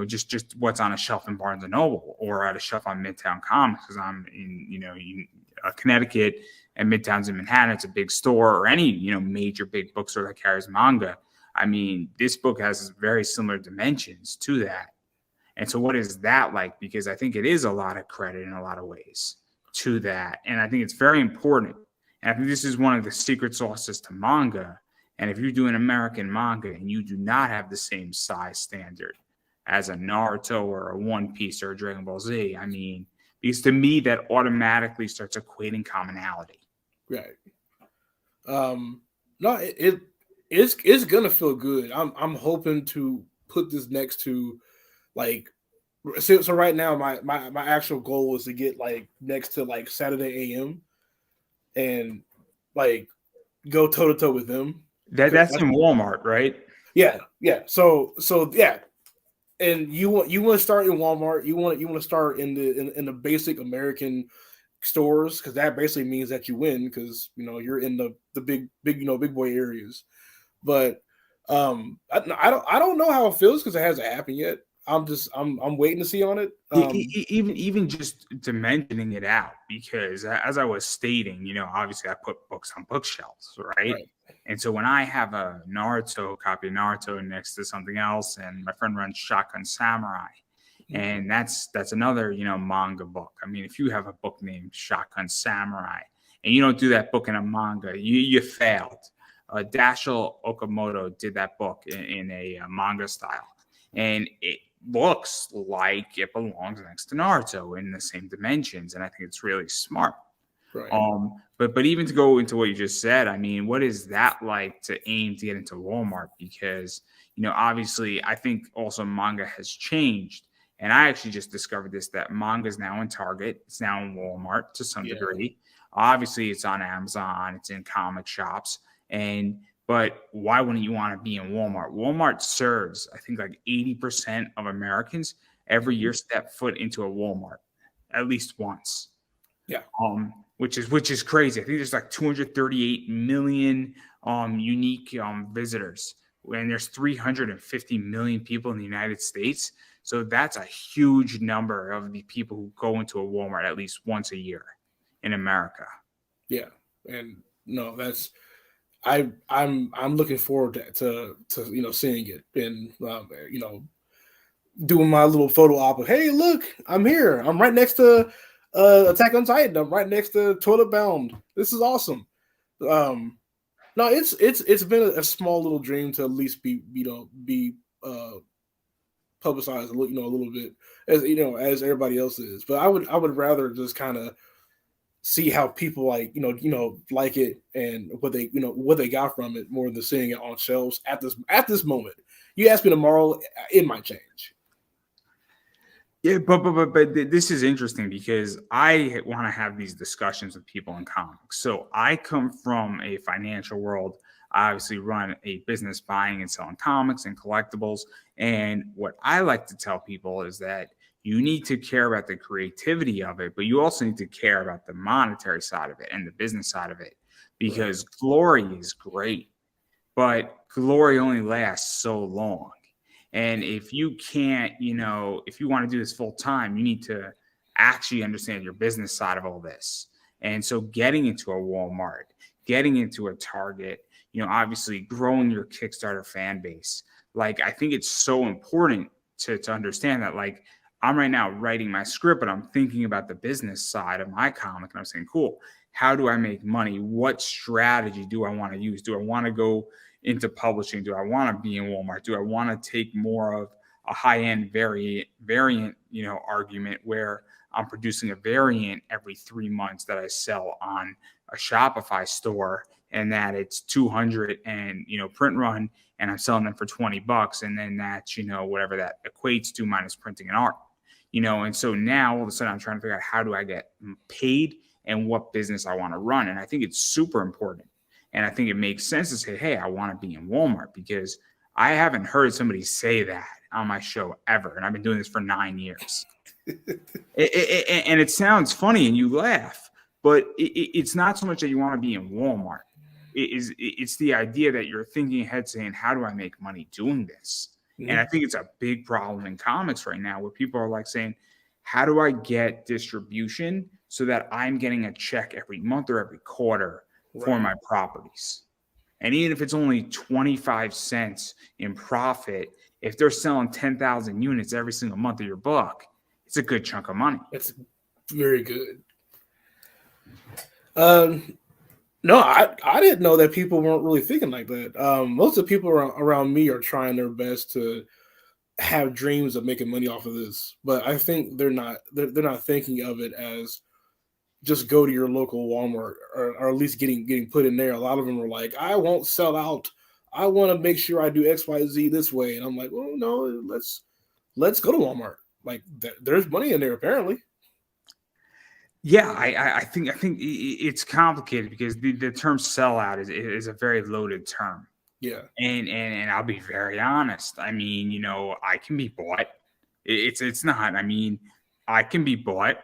just what's on a shelf in Barnes and Noble or at a shelf on Midtown Comics, because I'm in Connecticut, and Midtown's in Manhattan. It's a big store, or any major big bookstore that carries manga. I mean, this book has very similar dimensions to that. And so what is that like? Because I think it is a lot of credit in a lot of ways to that. And I think it's very important. And I think this is one of the secret sauces to manga. And if you're doing American manga and you do not have the same size standard as a Naruto or a One Piece or a Dragon Ball Z, I mean, because to me, that automatically starts equating commonality. Right. No, it's gonna feel good. I'm hoping to put this next to so right now my actual goal is to get next to Saturday AM and go toe to toe with them. That's in Walmart, right? Yeah. So yeah. And you want to start in Walmart. You want to start in the basic American stores, because that basically means that you win, because you're in the big boy areas. But I don't know how it feels because it hasn't happened yet. I'm waiting to see on it. Even just dimensioning it out, because as I was stating, obviously I put books on bookshelves, right? And so when I have a Naruto copy of Naruto next to something else, and my friend runs Shotgun Samurai, and that's another manga book. I mean, if you have a book named Shotgun Samurai and you don't do that book in a manga, you failed. Dashiell Okamoto did that book in a manga style, and it looks like it belongs next to Naruto in the same dimensions, and I think it's really smart. Right. But even to go into what you just said, I mean, what is that like to aim to get into Walmart? Because obviously, I think also manga has changed, and I actually just discovered this, that manga is now in Target, it's now in Walmart to some degree. Obviously, it's on Amazon, it's in comic shops, but why wouldn't you want to be in Walmart? Walmart serves, I think, like 80% of Americans every year step foot into a Walmart at least once. Yeah. Which is crazy. I think there's like 238 million unique visitors, and there's 350 million people in the United States. So that's a huge number of the people who go into a Walmart at least once a year in America. Yeah, and no, that's I'm looking forward to seeing it, and doing my little photo op of, hey, look, I'm here. I'm right next to Attack on Titan. I'm right next to Toilet Bound. This is awesome. No, it's been a small little dream to at least be publicized a little bit as everybody else is. But I would rather just kind of see how people like it and what they got from it more than seeing it on shelves at this moment. You ask me tomorrow, it might change. Yeah, but this is interesting because I want to have these discussions with people in comics. So I come from a financial world. I obviously run a business buying and selling comics and collectibles. And what I like to tell people is that you need to care about the creativity of it, but you also need to care about the monetary side of it and the business side of it, Right. because glory is great, but glory only lasts so long. And if you can't, if you want to do this full time, you need to actually understand your business side of all this. And so getting into a Walmart, getting into a Target, obviously growing your Kickstarter fan base. Like, I think it's so important to understand that, like, I'm right now writing my script, but I'm thinking about the business side of my comic. And I'm saying, cool, how do I make money? What strategy do I want to use? Do I want to go into publishing? Do I want to be in Walmart? Do I want to take more of a high-end variant, argument where I'm producing a variant every 3 months that I sell on a Shopify store, and that it's 200 and print run, and I'm selling them for $20, and then that's whatever that equates to minus printing and art. And so now all of a sudden I'm trying to figure out how do I get paid and what business I want to run. And I think it's super important. And I think it makes sense to say, hey, I want to be in Walmart, because I haven't heard somebody say that on my show ever. And I've been doing this for 9 years. And it sounds funny and you laugh, but it's not so much that you want to be in Walmart. It's the idea that you're thinking ahead saying, how do I make money doing this? Mm-hmm. And I think it's a big problem in comics right now where people are like saying, how do I get distribution so that I'm getting a check every month or every quarter for my properties? And even if it's only 25 cents in profit, if they're selling 10,000 units every single month of your book, it's a good chunk of money. It's very good. No, I didn't know that people weren't really thinking like that. Most of the people around me are trying their best to have dreams of making money off of this, but I think they're not thinking of it as just go to your local Walmart, or at least getting put in there. A lot of them are like, I won't sell out. I want to make sure I do XYZ this way. And I'm like, well, no, let's go to Walmart. Like, there's money in there apparently. Yeah, I think it's complicated because the term sellout is a very loaded term. Yeah. And I'll be very honest. I mean, I can be bought. It's not. I mean, I can be bought.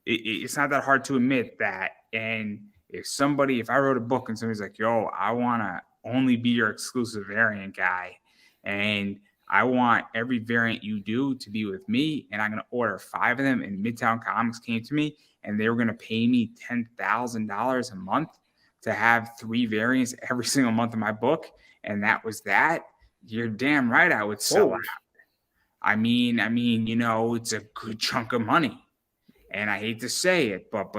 It's not that hard to admit that. And if I wrote a book and somebody's like, yo, I want to only be your exclusive variant guy, and I want every variant you do to be with me, and I'm going to order 5 of them, and Midtown Comics came to me and they were going to pay me $10,000 a month to have 3 variants every single month of my book, and that was that, you're damn right I would sell out. I mean, it's a good chunk of money. And I hate to say it, but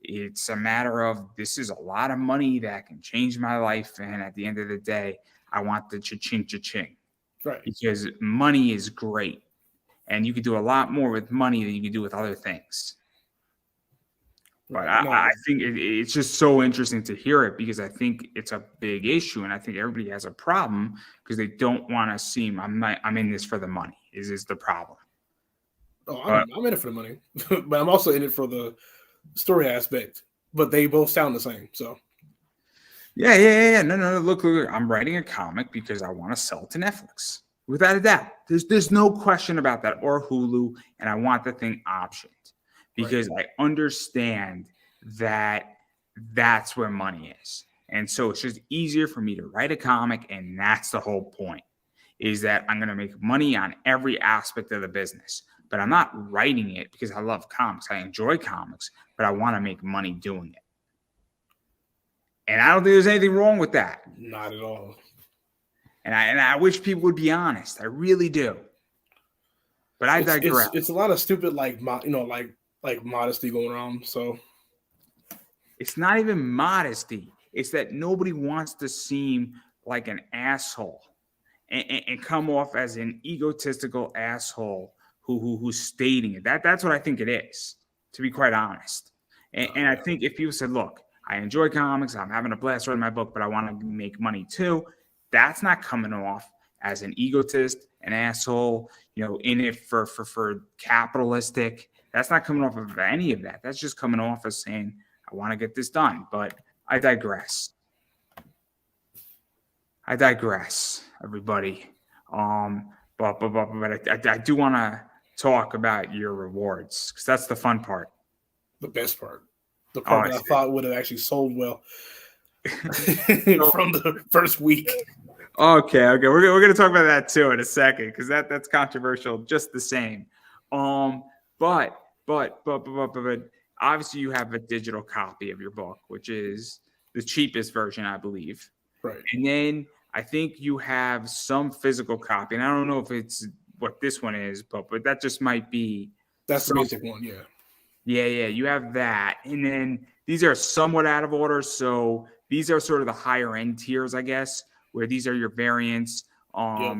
it's a matter of, this is a lot of money that can change my life. And at the end of the day, I want the cha-ching. Right. Because money is great. And you can do a lot more with money than you can do with other things. But I think it's just so interesting to hear it, because I think it's a big issue, and I think everybody has a problem because they don't want to seem, I'm in this for the money. Is the problem? Oh, I'm in it for the money, but I'm also in it for the story aspect. But they both sound the same, so. Yeah. No. Look. I'm writing a comic because I want to sell it to Netflix, without a doubt. There's no question about that, or Hulu, and I want the thing optioned because I understand that that's where money is. And so it's just easier for me to write a comic, and that's the whole point, is that I'm going to make money on every aspect of the business. But I'm not writing it because I love comics. I enjoy comics, but I want to make money doing it. And I don't think there's anything wrong with that. Not at all. And I wish people would be honest. I really do. But I digress. It's a lot of stupid, like modesty going around. So it's not even modesty. It's that nobody wants to seem like an asshole and come off as an egotistical asshole who's stating it. That's what I think it is, to be quite honest. And I think if people said, look, I enjoy comics, I'm having a blast writing my book, but I want to make money too, that's not coming off as an egotist, an asshole, in it for capitalistic. That's not coming off of any of that. That's just coming off as saying, I want to get this done. But I digress. Everybody. But I do want to talk about your rewards, because that's the fun part. The best part. The part that I thought would have actually sold well from the first week. Okay. We're gonna talk about that too in a second, because that's controversial just the same. But obviously you have a digital copy of your book, which is the cheapest version, I believe. Right. And then I think you have some physical copy, and I don't know if it's what this one is, but that just might be. That's the basic one, yeah. Yeah, you have that. And then these are somewhat out of order. So these are sort of the higher end tiers, I guess, where these are your variants. Yep.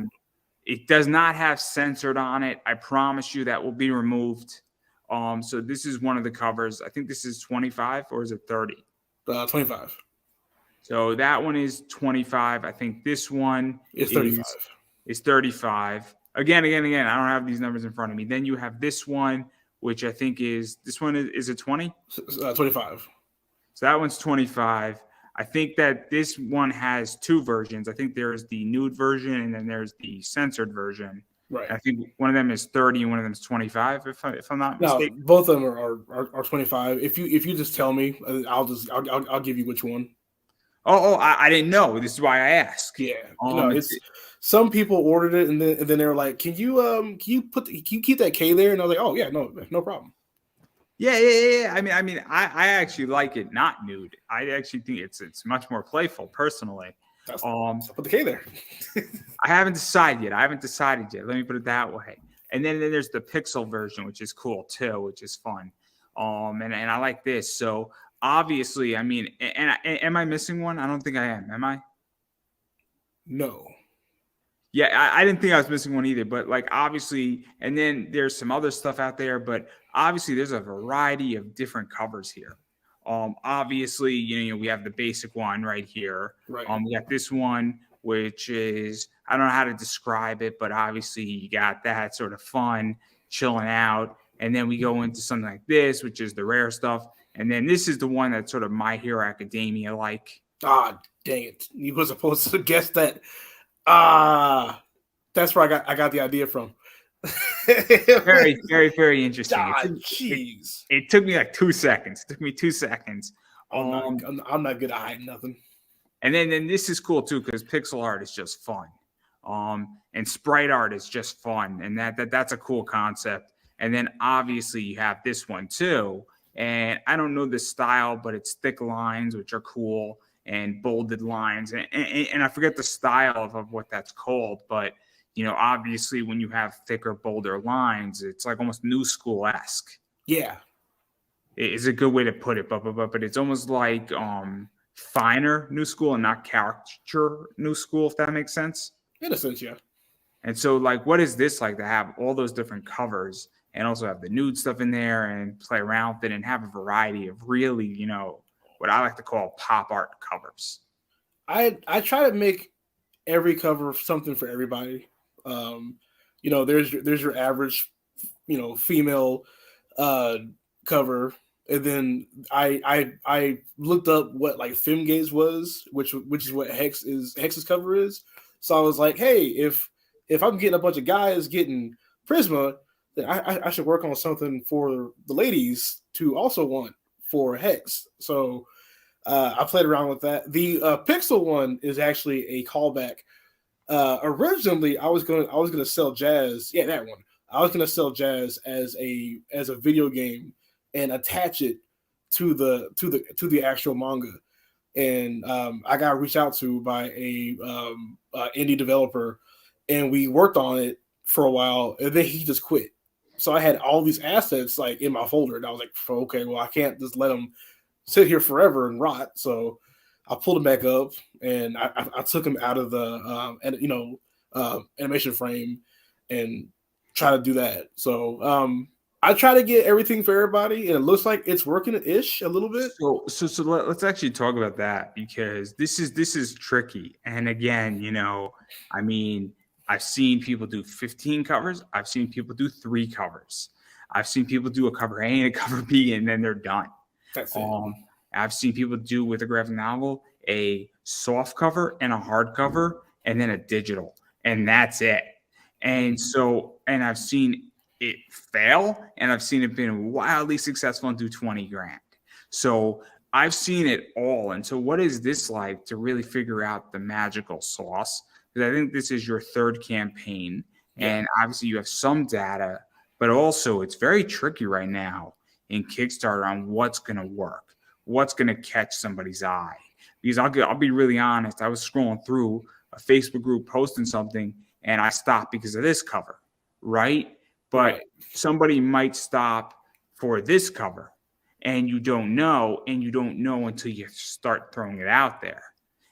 It does not have censored on it. I promise you that will be removed. So this is one of the covers. I think this is 25, or is it 30? 25. So that one is 25. I think this one is 35. Is 35. Again, I don't have these numbers in front of me. Then you have this one, which I think is it 20? 25. So that one's 25. I think that this one has two versions. I think there's the nude version, and then there's the censored version. Right. I think one of them is 30 and one of them is 25. If I'm not mistaken. No, both of them are 25. If you just tell me, I'll give you which one. I didn't know. This is why I asked. Yeah. It's some people ordered it, and then they were like, "Can you keep that K there?" And I was like, "Oh yeah, no problem." Yeah. I mean, I actually like it not nude. I actually think it's much more playful, personally. So put the K there. I haven't decided yet. Let me put it that way. And then there's the pixel version, which is cool too, which is fun. And I like this. So obviously, I mean, and am I missing one? I don't think I am. Am I? No. Yeah, I didn't think I was missing one either. But like, obviously, and then there's some other stuff out there. But obviously, there's a variety of different covers here. Obviously, we have the basic one right here. Right. We got this one, which is, I don't know how to describe it, but obviously you got that sort of fun, chilling out. And then we go into something like this, which is the rare stuff. And then this is the one that's sort of My Hero Academia like. Ah, dang it. You were supposed to guess that. That's where I got the idea from. Very, very, very interesting. Jeez. It took me like 2 seconds. It took me 2 seconds. I'm not good at hiding nothing. And then this is cool too, because pixel art is just fun. And sprite art is just fun. And that's a cool concept. And then obviously you have this one too. And I don't know the style, but it's thick lines, which are cool, and bolded lines. And I forget the style of what that's called, but obviously when you have thicker, bolder lines, it's like almost new school-esque. Yeah. It's a good way to put it, but it's almost like finer new school and not caricature new school, if that makes sense. In a sense, yeah. And so, like, what is this like to have all those different covers and also have the nude stuff in there and play around with it and have a variety of really, what I like to call pop art covers? I try to make every cover something for everybody. There's your average, female cover, and then I looked up what like FemGaze was, which is what Hex's cover is. So I was like, hey, if I'm getting a bunch of guys getting Prisma, then I should work on something for the ladies to also want for Hex. So I played around with that. The Pixel one is actually a callback. Originally, I was gonna sell Jazz. Yeah, that one. I was gonna sell Jazz as a video game and attach it to the actual manga. And I got reached out to by a indie developer, and we worked on it for a while, and then he just quit. So I had all these assets like in my folder, and I was like, okay, well, I can't just let them sit here forever and rot. So I pulled him back up, and I took him out of the animation frame and try to do that. So I try to get everything for everybody, and it looks like it's working ish a little bit. So let's actually talk about that, because this is tricky. And again, I mean, I've seen people do 15 covers. I've seen people do 3 covers. I've seen people do a cover A and a cover B, and then they're done. That's it. I've seen people do with a graphic novel a soft cover and a hard cover, and then a digital, and that's it. And and I've seen it fail, and I've seen it been wildly successful and do 20 grand. So I've seen it all. And so what is this like to really figure out the magical sauce? Because I think this is your 3rd campaign, and obviously you have some data, but also it's very tricky right now in Kickstarter on what's going to work, what's going to catch somebody's eye. Because I'll be really honest, I was scrolling through a Facebook group posting something, and I stopped because of this cover, right? But somebody might stop for this cover, and you don't know until you start throwing it out there.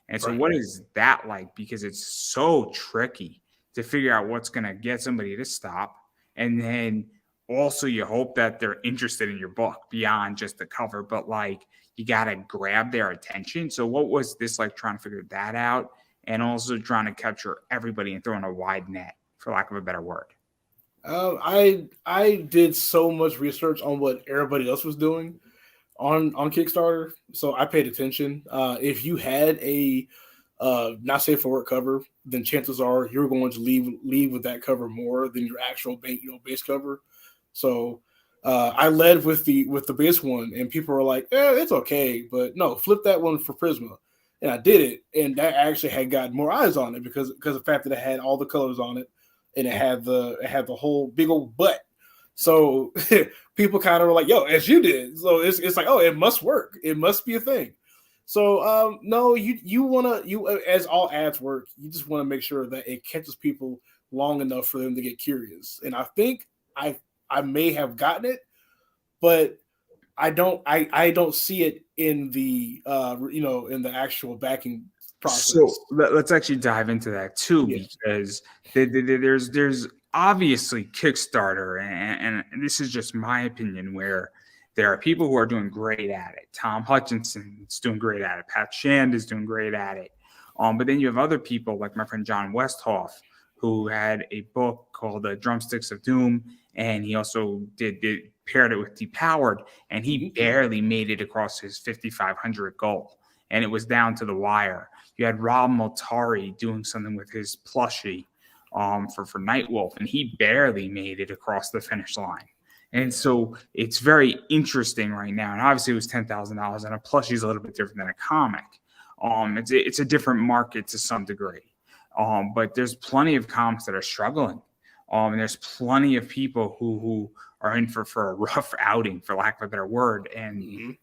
And so what is that like? Because it's so tricky to figure out what's going to get somebody to stop. And then also you hope that they're interested in your book beyond just the cover, but like you got to grab their attention. So what was this like, trying to figure that out, and also trying to capture everybody and throw in a wide net, for lack of a better word? I did so much research on what everybody else was doing on Kickstarter, so I paid attention. If you had a not safe for work cover, then chances are you're going to leave with that cover more than your actual base cover. So I led with the base one, and people were like, it's okay, but no, flip that one for Prisma. And I did it, and that actually had gotten more eyes on it because of the fact that it had all the colors on it, and it had the whole big old butt. So people kind of were like, yo, as you did. So it's like, oh, it must work. It must be a thing. So no, you as all ads work, you just want to make sure that it catches people long enough for them to get curious. And I think I may have gotten it, but I don't see it in the in the actual backing process. So let's actually dive into that too, because there's obviously Kickstarter, and this is just my opinion, where there are people who are doing great at it. Tom Hutchinson's doing great at it. Pat Shand is doing great at it. But then you have other people like my friend John Westhoff, who had a book called The Drumsticks of Doom, and he also did paired it with Depowered, and he barely made it across his 5,500 goal, and it was down to the wire. You had Rob Multari doing something with his plushie for Nightwolf, and he barely made it across the finish line. And so it's very interesting right now. And obviously it was $10,000, and a plushie is a little bit different than a comic. It's a different market to some degree. But there's plenty of comics that are struggling. And there's plenty of people who are in for a rough outing, for lack of a better word. And,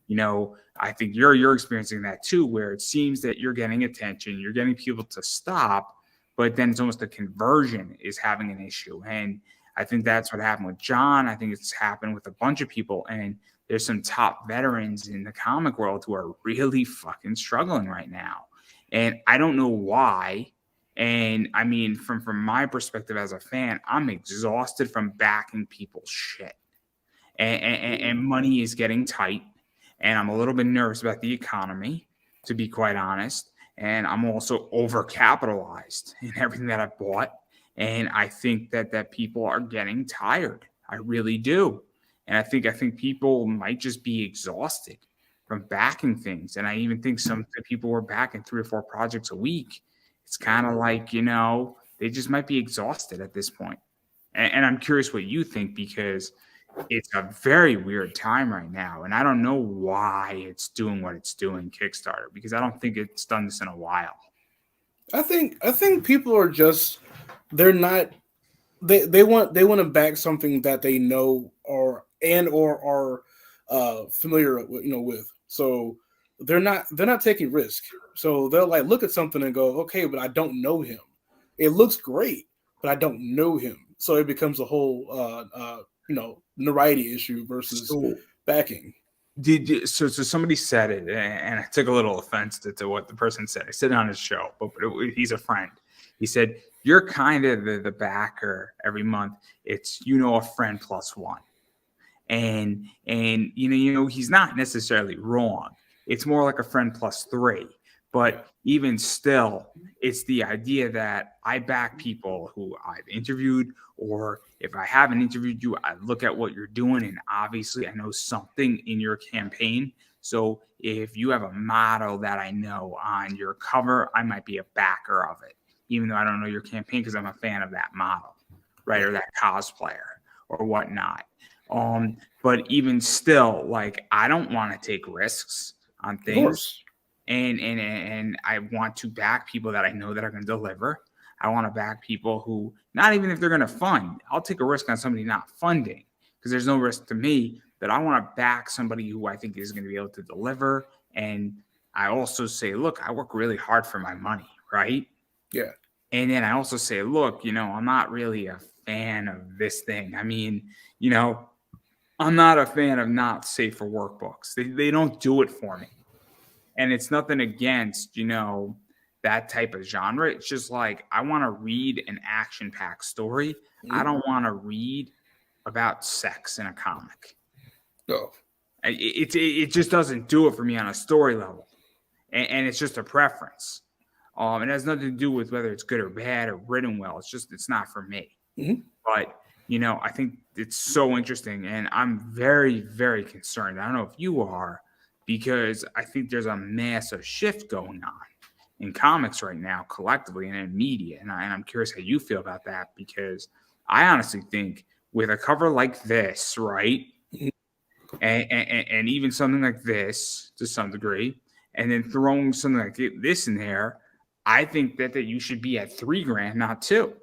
I think you're experiencing that too, where it seems that you're getting attention, you're getting people to stop, but then it's almost the conversion is having an issue. And I think that's what happened with John. I think it's happened with a bunch of people. And there's some top veterans in the comic world who are really fucking struggling right now. And I don't know why. And I mean, from my perspective as a fan, I'm exhausted from backing people's shit. And money is getting tight. And I'm a little bit nervous about the economy, to be quite honest. And I'm also overcapitalized in everything that I've bought. And I think that people are getting tired. I really do. And I think people might just be exhausted from backing things. And I even think some people were backing 3 or 4 projects a week. It's kind of like, they just might be exhausted at this point. And I'm curious what you think, because it's a very weird time right now. And I don't know why it's doing what it's doing, Kickstarter, because I don't think it's done this in a while. I think people are just, they're not, they want to back something that they know or are familiar with. So they're not taking risk. So they'll like look at something and go, okay, but I don't know him. It looks great, but I don't know him. So it becomes a whole notoriety issue versus backing. So somebody said it, and I took a little offense to what the person said. I said it on his show, but he's a friend. He said, "You're kind of the backer every month. It's a friend plus one." And he's not necessarily wrong. It's more like a friend plus three. But even still, it's the idea that I back people who I've interviewed, or if I haven't interviewed you, I look at what you're doing, and obviously I know something in your campaign. So if you have a motto that I know on your cover, I might be a backer of it, even though I don't know your campaign, because I'm a fan of that model, right? Or that cosplayer or whatnot. But even still, like, I don't want to take risks on things. And I want to back people that I know that are going to deliver. I want to back people who, not even if they're going to fund, I'll take a risk on somebody not funding because there's no risk to me, but I want to back somebody who I think is going to be able to deliver. And I also say, look, I work really hard for my money, right? Yeah. And then I also say, look, I'm not really a fan of this thing. I mean, I'm not a fan of not safe for work books. They don't do it for me. And it's nothing against, that type of genre. It's just like, I want to read an action-packed story. Mm-hmm. I don't want to read about sex in a comic. No. It just doesn't do it for me on a story level. And it's just a preference. It has nothing to do with whether it's good or bad or written well. It's not for me. Mm-hmm. But, I think it's so interesting. And I'm very, very concerned. I don't know if you are, because I think there's a massive shift going on in comics right now, collectively, and in media. And I'm curious how you feel about that, because I honestly think with a cover like this, right, and even something like this to some degree, and then throwing something like this in there, I think that you should be at $3,000, not $2,000.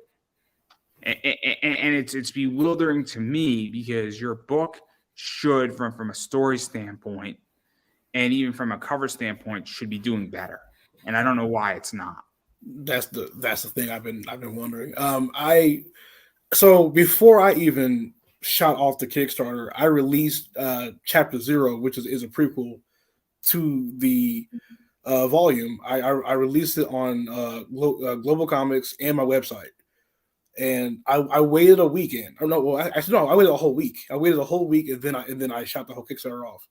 And it's bewildering to me, because your book should, from a story standpoint, and even from a cover standpoint, should be doing better. And I don't know why it's not. That's the thing I've been wondering. So before I even shot off the Kickstarter, I released Chapter 0, which is a prequel to the volume. I released it on Global Comics and my website. And I waited a weekend. Oh no, well, I waited a whole week. I waited a whole week, and then I shot the whole Kickstarter off.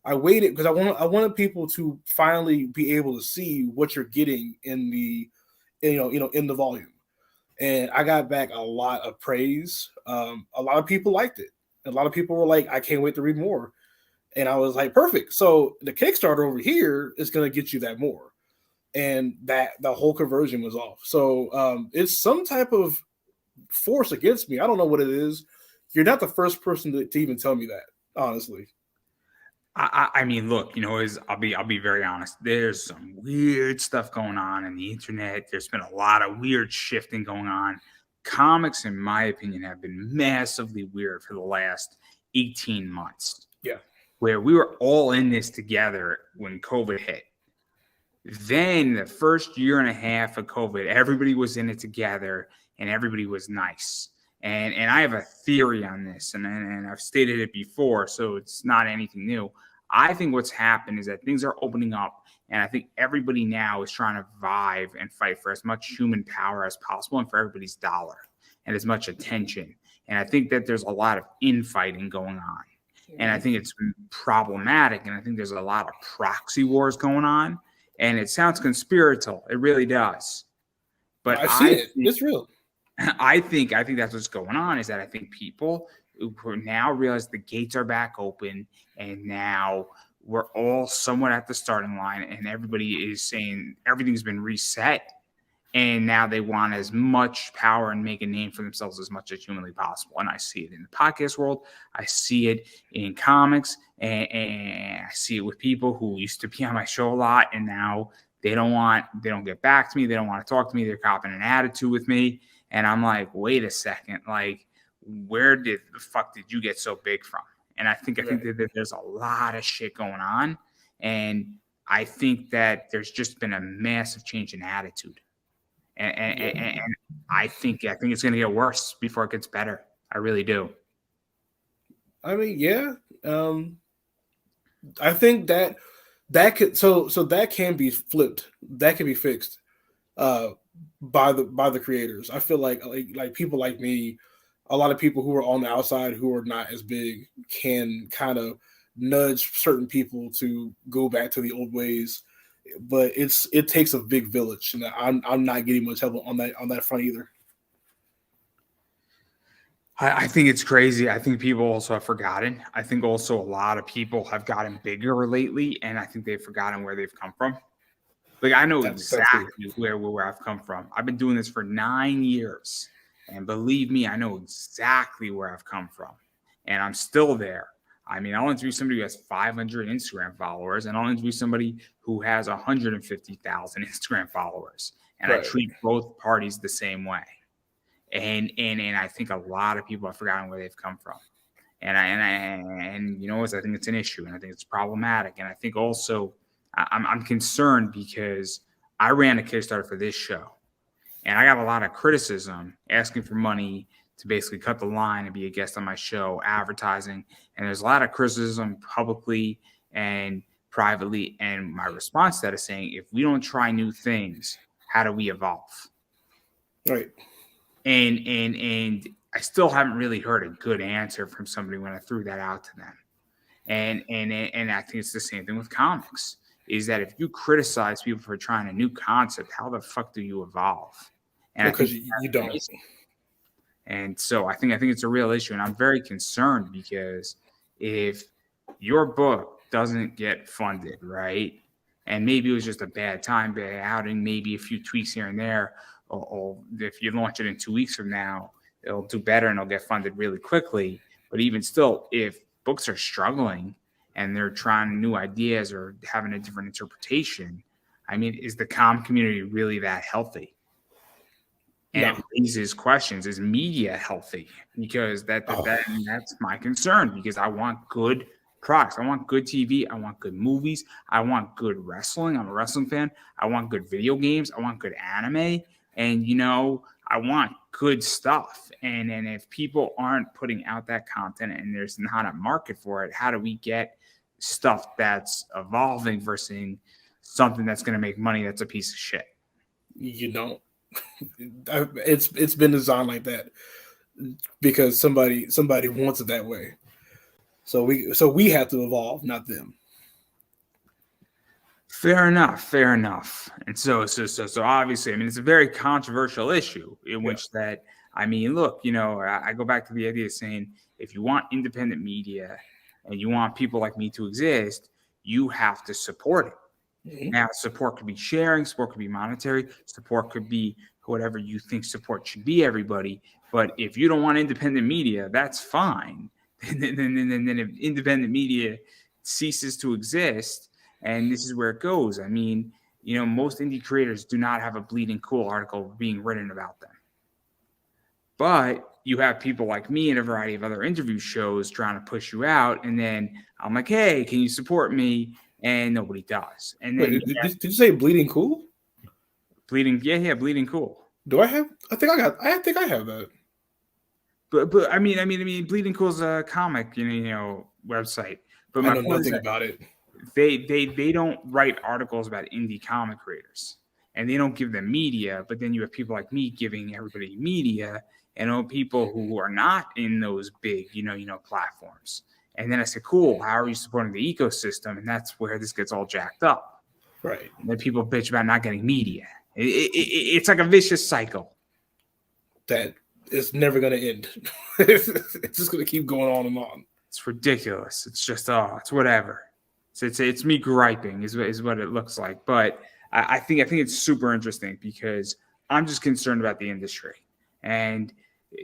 I waited because I wanted people to finally be able to see what you're getting in the in the volume. And I got back a lot of praise. A lot of people liked it. A lot of people were like, I can't wait to read more. And I was like, perfect. So the Kickstarter over here is going to get you that more. And that the whole conversion was off. So it's some type of force against me. I don't know what it is. You're not the first person to even tell me that, honestly. I mean, look, I'll be very honest. There's some weird stuff going on in the internet. There's been a lot of weird shifting going on. Comics, in my opinion, have been massively weird for the last 18 months. Yeah. Where we were all in this together when COVID hit. Then the first year and a half of COVID, everybody was in it together and everybody was nice. And I have a theory on this, and I've stated it before, so it's not anything new. I think what's happened is that things are opening up, and I think everybody now is trying to vibe and fight for as much human power as possible and for everybody's dollar and as much attention. And I think that there's a lot of infighting going on. And I think it's problematic, and I think there's a lot of proxy wars going on, and it sounds conspiratorial. It really does. But I see it. It's real. I think that's what's going on, is that I think people who now realize the gates are back open, and now we're all somewhat at the starting line, and everybody is saying everything's been reset, and now they want as much power and make a name for themselves as much as humanly possible. And I see it in the podcast world. I see it in comics, and I see it with people who used to be on my show a lot, and now they don't get back to me. They don't want to talk to me. They're copping an attitude with me. And I'm like, wait a second, like, where did the fuck did you get so big from? And I think that there's a lot of shit going on. And I think that there's just been a massive change in attitude. And I think it's going to get worse before it gets better. I really do. I mean, yeah. I think that could that can be flipped. That can be fixed uh, by the creators. I feel like people like me, a lot of people who are on the outside who are not as big can kind of nudge certain people to go back to the old ways. But it takes a big village, and I'm not getting much help on that front either. I think it's crazy. I think people also have forgotten. I think also a lot of people have gotten bigger lately, and I think they've forgotten where they've come from. Like I know That's true. exactly where I've come from. I've been doing this for 9 years, and believe me, I know exactly where I've come from, and I'm still there. I mean, I'll interview somebody who has 500 Instagram followers, and I'll interview somebody who has 150,000 Instagram followers, and I Right. treat both parties the same way. And I think a lot of people have forgotten where they've come from. And you know what? I think it's an issue, and I think it's problematic. And I think also I'm concerned because I ran a Kickstarter for this show, and I got a lot of criticism asking for money to basically cut the line and be a guest on my show, advertising. And there's a lot of criticism publicly and privately. And my response to that is saying, if we don't try new things, how do we evolve? Right. And I still haven't really heard a good answer from somebody when I threw that out to them. And I think it's the same thing with comics. Is that if you criticize people for trying a new concept, how the fuck do you evolve? And Because I think you don't. and so I think it's a real issue, and I'm very concerned because if your book doesn't get funded, right, and maybe it was just a bad time, bad outing, maybe a few tweaks here and there, or if you launch it in 2 weeks from now, it'll do better and it'll get funded really quickly. But even still, if books are struggling and they're trying new ideas or having a different interpretation, I mean, is the comm community really that healthy? And it raises questions: is media healthy? Because that's my concern. Because I want good products. I want good TV. I want good movies. I want good wrestling. I'm a wrestling fan. I want good video games. I want good anime. And I want good stuff. And if people aren't putting out that content and there's not a market for it, how do we get stuff that's evolving versus something that's going to make money that's a piece of shit? You don't. It's been designed like that because somebody wants it that way. So we have to evolve, not them. Fair enough. And so obviously, I mean, it's a very controversial issue in which that, I mean, look, I go back to the idea of saying, if you want independent media and you want people like me to exist, you have to support it. Mm-hmm. Now, support could be sharing, support could be monetary, support could be whatever you think support should be, everybody. But if you don't want independent media, that's fine. Then if independent media ceases to exist, and this is where it goes. I mean, most indie creators do not have a bleeding cool article being written about them. But you have people like me and a variety of other interview shows trying to push you out. And then I'm like, hey, can you support me? And nobody does. And then did you say bleeding cool? Bleeding, yeah, bleeding cool. Do I have? I think I have that. But I mean, Bleeding Cool is a comic, website. But I know nothing about it. They don't write articles about indie comic creators, and they don't give them media. But then you have people like me giving everybody media, and people who are not in those big, platforms. And then I said, cool, how are you supporting the ecosystem? And that's where this gets all jacked up. Right. And then people bitch about not getting media. It's like a vicious cycle. That is never going to end. It's just going to keep going on and on. It's ridiculous. It's just, it's whatever. It's me griping is what it looks like. But I think it's super interesting because I'm just concerned about the industry. And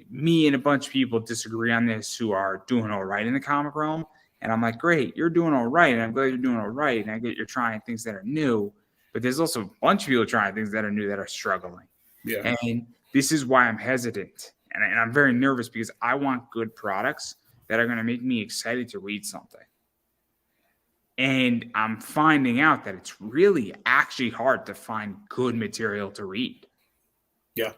me and a bunch of people disagree on this who are doing all right in the comic realm. And I'm like, great, you're doing all right. And I'm glad you're doing all right. And I get you're trying things that are new. But there's also a bunch of people trying things that are new that are struggling. Yeah. And this is why I'm hesitant. And I'm very nervous because I want good products that are going to make me excited to read something. And I'm finding out that it's really actually hard to find good material to read. Yeah.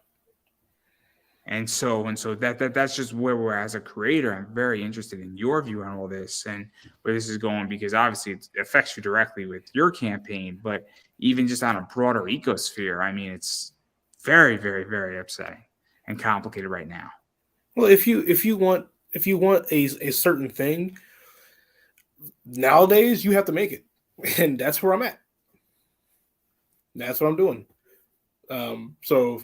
And so that's just where we're as a creator. I'm very interested in your view on all this and where this is going, because obviously it affects you directly with your campaign, but even just on a broader ecosphere, I mean, it's very, very, very upsetting and complicated right now. Well, if you want a certain thing nowadays, you have to make it, and that's where I'm at. That's what I'm doing. So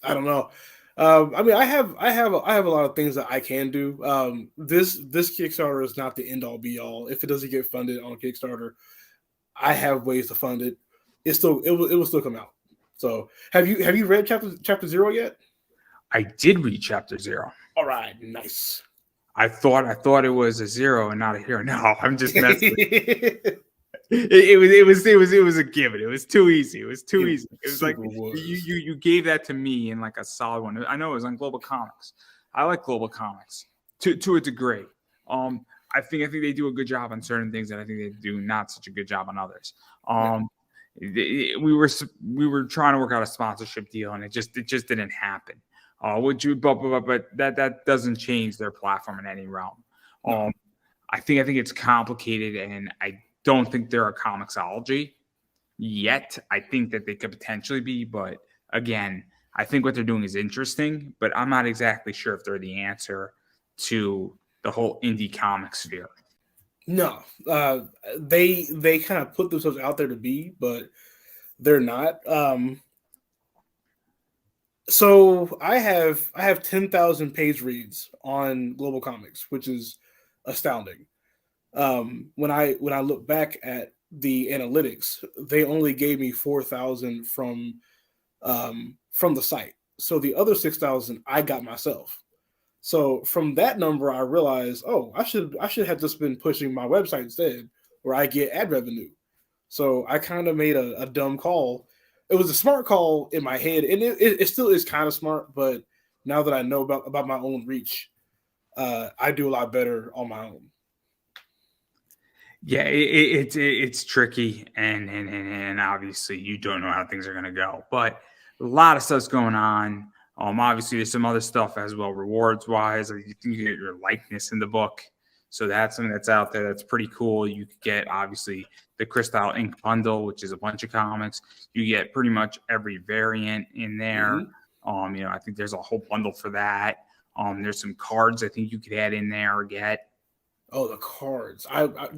I don't know. I mean, I have a lot of things that I can do. This Kickstarter is not the end all be all. If it doesn't get funded on Kickstarter, I have ways to fund it. It will still come out. So have you read chapter 0 yet? I did read chapter 0. All right, nice. I thought it was a 0 and not a hero. No, I'm just messing. It was a given. It was too easy. It was too easy. It was like you gave that to me in like a solid one. I know it was on Global Comics. I like Global Comics to a degree. I think they do a good job on certain things, and I think they do not such a good job on others. We were trying to work out a sponsorship deal, and it just didn't happen. But that doesn't change their platform in any realm. I think it's complicated, and I don't think they're a comicsology yet. I think that they could potentially be, but again, I think what they're doing is interesting, but I'm not exactly sure if they're the answer to the whole indie comic sphere. No, they kind of put themselves out there to be, but they're not. So I have 10,000 page reads on Global Comics, which is astounding. When I look back at the analytics, they only gave me 4,000 from the site. So the other 6,000 I got myself. So from that number, I realized, oh, I should have just been pushing my website instead, where I get ad revenue. So I kind of made a dumb call. It was a smart call in my head, and it still is kind of smart. But now that I know about my own reach, I do a lot better on my own. Yeah, it's tricky, and obviously you don't know how things are going to go, but a lot of stuff's going on. Obviously there's some other stuff as well, rewards wise. You can get your likeness in the book, so that's something that's out there that's pretty cool. You could get obviously the Crystal Ink bundle, which is a bunch of comics. You get pretty much every variant in there. I think there's a whole bundle for that. There's some cards I think you could add in there or get. Oh, the cards.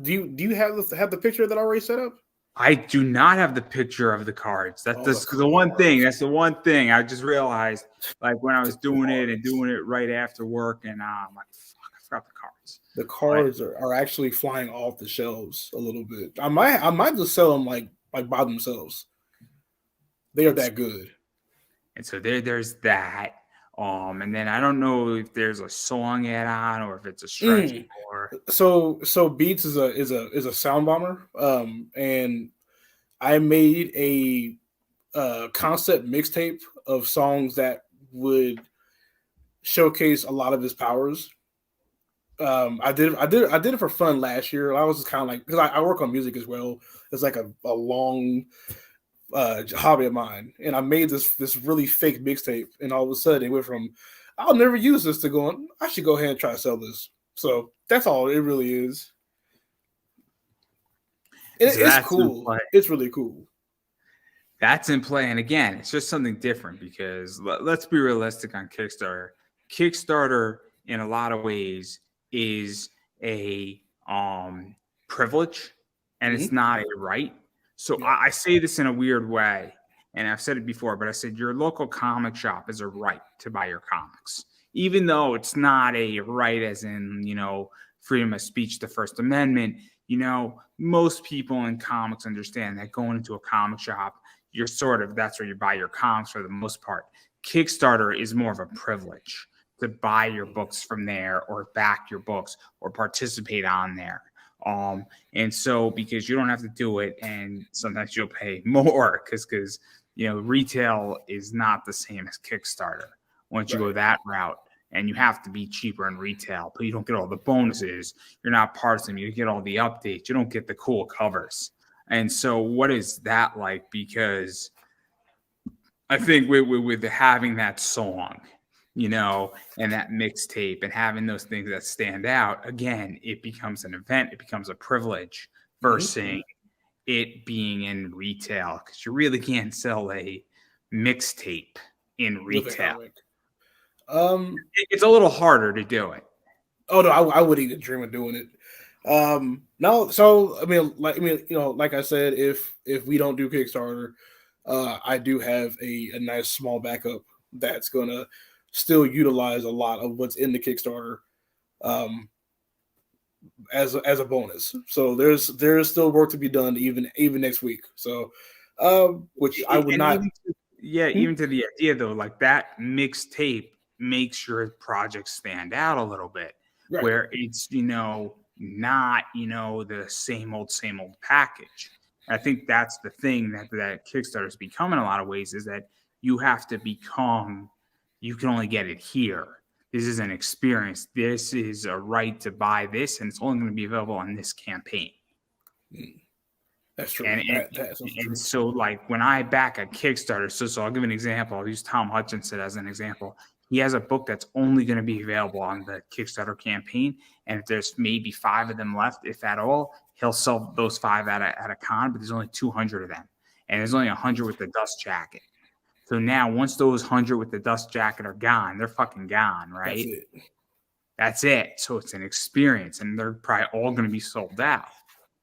Do you have the picture that I already set up? I do not have the picture of the cards. That's the one thing. That's the one thing I just realized, like when I was doing it right after work, and I'm like, fuck, I forgot the cards. The cards are actually flying off the shelves a little bit. I might just sell them like by themselves. They are that good. And so there's that. And then I don't know if there's a song add on or if it's a stretch or so Beats is a sound bomber. And I made a concept mixtape of songs that would showcase a lot of his powers. I did it for fun last year. I was just kind of like, because I work on music as well. It's like a long hobby of mine, and I made this really fake mixtape, and all of a sudden it went from I'll never use this to going I should go ahead and try to sell this. So that's all it really is. It's cool. It's really cool. That's in play, and again, it's just something different because let's be realistic on Kickstarter. Kickstarter, in a lot of ways, is a privilege, and it's not a right. So I say this in a weird way, and I've said it before, but I said your local comic shop is a right to buy your comics, even though it's not a right as in, freedom of speech, the First Amendment. Most people in comics understand that going into a comic shop, that's where you buy your comics for the most part. Kickstarter is more of a privilege to buy your books from there or back your books or participate on there. And so because you don't have to do it, and sometimes you'll pay more because retail is not the same as Kickstarter once you go that route, and you have to be cheaper in retail, but you don't get all the bonuses. You're not part of them. You get all the updates. You don't get the cool covers. And so what is that like? Because I think with having that song, you know, and that mixtape and having those things that stand out, again, it becomes an event, it becomes a privilege versus it being in retail, because you really can't sell a mixtape in with a retail. comic. It's a little harder to do it. Oh no, I wouldn't even dream of doing it. No, so like I said, if we don't do Kickstarter, I do have a nice small backup that's gonna still utilize a lot of what's in the Kickstarter, um, as a bonus. So there's still work to be done even next week. So, which I would And not. even to the idea though, like that mixtape makes your project stand out a little bit, Right. where it's, you know, not, you know, the same old package. I think that's the thing that Kickstarter has become in a lot of ways, is that you have to become, you can only get it here. This is an experience. This is a right to buy this, and it's only going to be available on this campaign. That's true. And, That's and true. so, like, when I back a Kickstarter, so I'll give an example. I'll use Tom Hutchinson as an example. He has a book that's only going to be available on the Kickstarter campaign, and if there's maybe 5 of them left, if at all, he'll sell those 5 at a con. But there's only 200 of them, and there's only 100 with the dust jacket. So now, once those 100 with the dust jacket are gone, they're fucking gone, right? That's it. So it's an experience, and they're probably all going to be sold out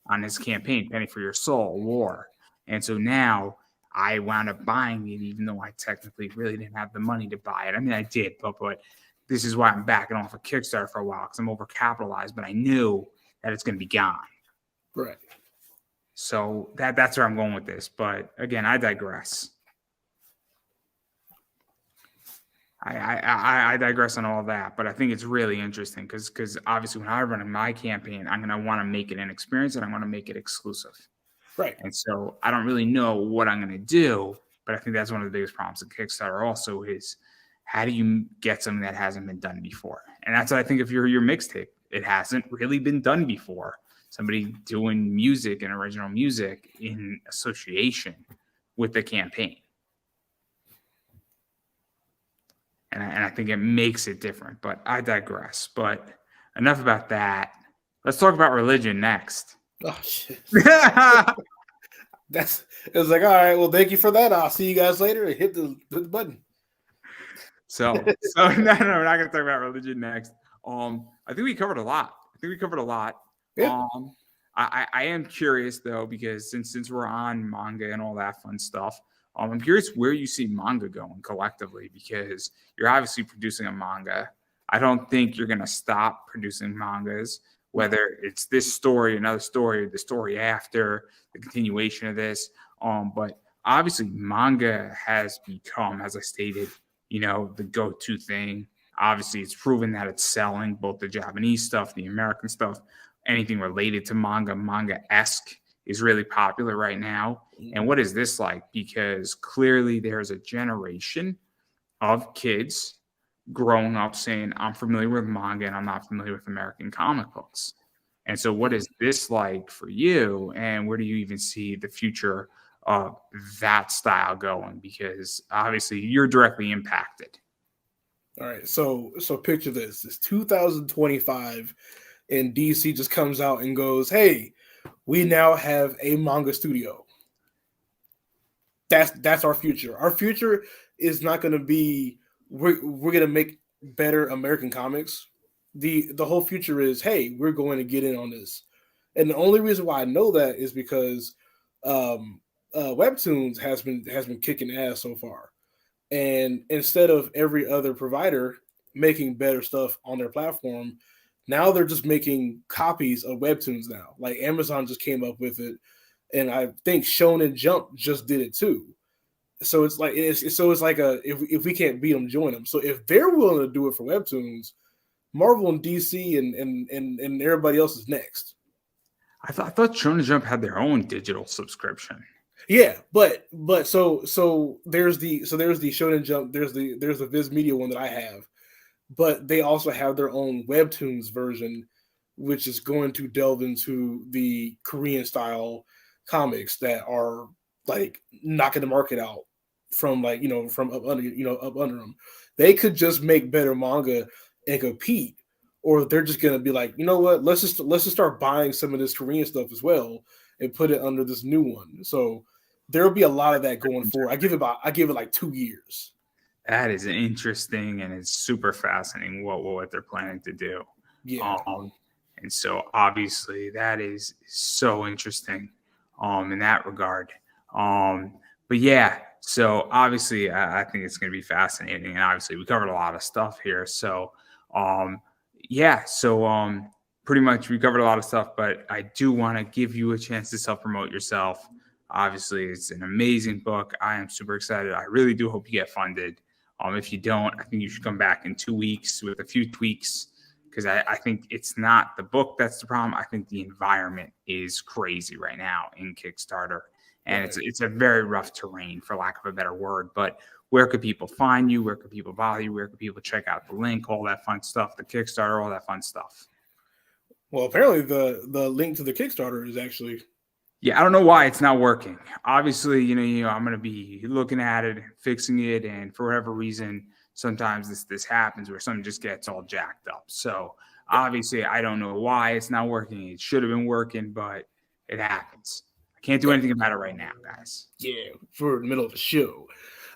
on this campaign, Penny for Your Soul, War. And so now I wound up buying it, even though I technically really didn't have the money to buy it. I mean, I did, but this is why I'm backing off of Kickstarter for a while, because I'm overcapitalized, but I knew that it's going to be gone. Right. So that's where I'm going with this. But again, I digress. I digress on all that, but I think it's really interesting because obviously when I run my campaign, I'm going to want to make it an experience, and I want to make it exclusive. Right. And so I don't really know what I'm going to do, but I think that's one of the biggest problems with Kickstarter also is, how do you get something that hasn't been done before? And that's what I think, if you're your mixtape, it hasn't really been done before. Somebody doing music and original music in association with the campaign. And I think it makes it different, but I digress. But enough about that. Let's talk about religion next. Oh shit. It was like, all right, well, thank you for that. I'll see you guys later, and hit the button. So no, we're not going to talk about religion next. I think we covered a lot. Yeah. I am curious though, because since we're on manga and all that fun stuff, I'm curious where you see manga going collectively, because you're obviously producing a manga. I don't think you're going to stop producing mangas, whether it's this story, another story, the story after, the continuation of this. But obviously manga has become, as I stated, you know, the go-to thing. Obviously, it's proven that it's selling, both the Japanese stuff, the American stuff, anything related to manga-esque is really popular right now. And what is this like? Because clearly there's a generation of kids growing up saying, I'm familiar with manga and I'm not familiar with American comic books. And so what is this like for you? And where do you even see the future of that style going? Because obviously you're directly impacted. All right. So picture this. It's 2025 and DC just comes out and goes, hey, we now have a manga studio. That's our future. Our future is not going to be, we're going to make better American comics. The whole future is, hey, we're going to get in on this. And the only reason why I know that is because Webtoons has been kicking ass so far. And instead of every other provider making better stuff on their platform, now they're just making copies of Webtoons now. Like Amazon just came up with it, and I think Shonen Jump just did it too. So it's like if we can't beat them, join them. So if they're willing to do it for Webtoons, Marvel and DC and everybody else is next. I thought Shonen Jump had their own digital subscription. Yeah, but so there's the Shonen Jump, there's the Viz Media one that I have, but they also have their own Webtoons version, which is going to delve into the Korean style comics that are like knocking the market out from like from up under them. They could just make better manga and compete, or they're just gonna be like, you know what, let's just start buying some of this Korean stuff as well and put it under this new one. So there'll be a lot of that going forward. I give it like 2 years. That is interesting, and it's super fascinating what they're planning to do. Yeah. And so obviously that is so interesting in that regard. But yeah, so obviously I think it's going to be fascinating, and obviously we covered a lot of stuff here. So yeah, so pretty much we covered a lot of stuff, but I do want to give you a chance to self-promote yourself. Obviously, it's an amazing book. I am super excited. I really do hope you get funded. If you don't, I think you should come back in 2 weeks with a few tweaks, because I think it's not the book that's the problem. I think the environment is crazy right now in Kickstarter, and it's a very rough terrain, for lack of a better word. But where could people find you? Where could people follow you? Where could people check out the link? All that fun stuff, the Kickstarter, all that fun stuff. Well, apparently the link to the Kickstarter is actually. Yeah, I don't know why it's not working. Obviously, I'm going to be looking at it, fixing it, and for whatever reason, sometimes this happens where something just gets all jacked up. So obviously, I don't know why it's not working. It should have been working, but it happens. I can't do anything about it right now, guys. Yeah, for the middle of the show.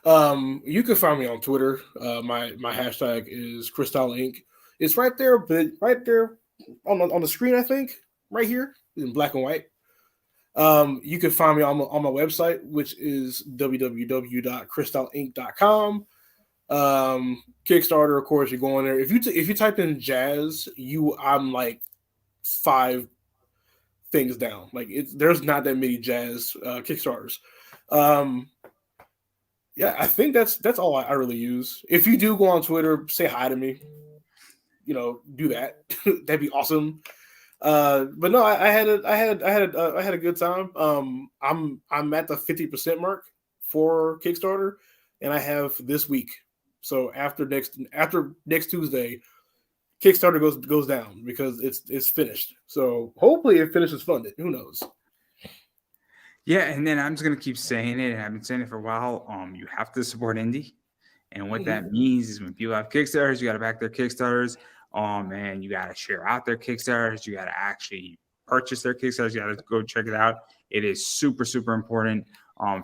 You can find me on Twitter. My hashtag is Crystal Inc. It's right there, but right there on the screen, I think, right here in black and white. You can find me on my website, which is www.crystalinc.com. Kickstarter, of course, you go in there. If you type in jazz, I'm like 5 things down. Like there's not that many jazz Kickstarters. Yeah, I think that's all I really use. If you do go on Twitter, say hi to me. Do that. That'd be awesome. But no, I had a good time. I'm at the 50% mark for Kickstarter, and I have this week. So after next Tuesday, Kickstarter goes down because it's finished. So hopefully it finishes funded. Who knows? Yeah, and then I'm just gonna keep saying it, and I've been saying it for a while. You have to support indie, and what that means is when people have Kickstarters, you got to back their Kickstarters. And you got to share out their Kickstarters. You got to actually purchase their Kickstarters. You got to go check it out. It is super, super important.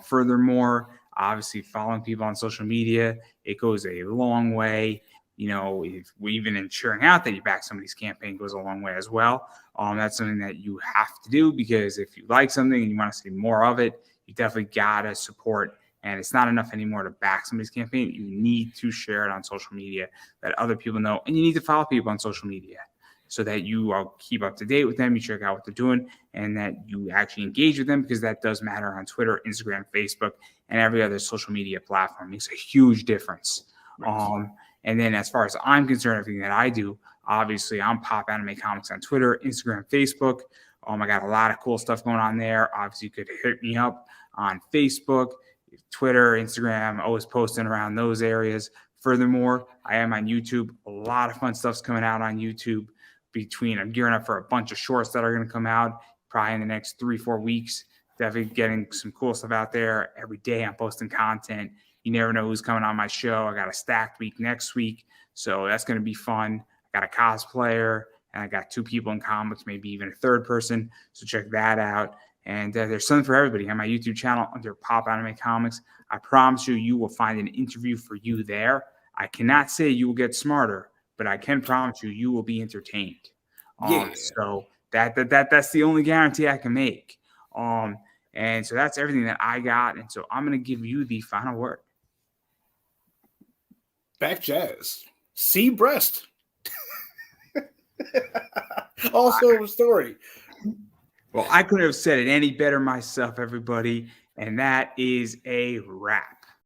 Furthermore, obviously following people on social media, it goes a long way. If we even ensuring out that you back somebody's campaign goes a long way as well. That's something that you have to do, because if you like something and you want to see more of it, you definitely got to support. And it's not enough anymore to back somebody's campaign. You need to share it on social media, that other people know. And you need to follow people on social media so that you keep up to date with them. You check out what they're doing, and that you actually engage with them, because that does matter on Twitter, Instagram, Facebook, and every other social media platform. It makes a huge difference. Right. And then as far as I'm concerned, everything that I do, obviously I'm Pop Anime Comics on Twitter, Instagram, Facebook. I got a lot of cool stuff going on there. Obviously, you could hit me up on Facebook, Twitter, Instagram, always posting around those areas. Furthermore, I am on YouTube. A lot of fun stuff's coming out on YouTube. I'm gearing up for a bunch of shorts that are going to come out probably in the next 3-4 weeks. Definitely getting some cool stuff out there. Every day I'm posting content. You never know who's coming on my show. I got a stacked week next week, so that's going to be fun. I got a cosplayer, and I got 2 people in comics, maybe even a 3rd person. So check that out. And there's something for everybody on my YouTube channel under Pop Anime Comics. I promise you will find an interview for you there. I cannot say you will get smarter, but I can promise you will be entertained. So that's the only guarantee I can make. And so that's everything that I got. And so I'm going to give you the final word. Back jazz. See breast. Also a story. Well, I couldn't have said it any better myself, everybody. And that is a wrap.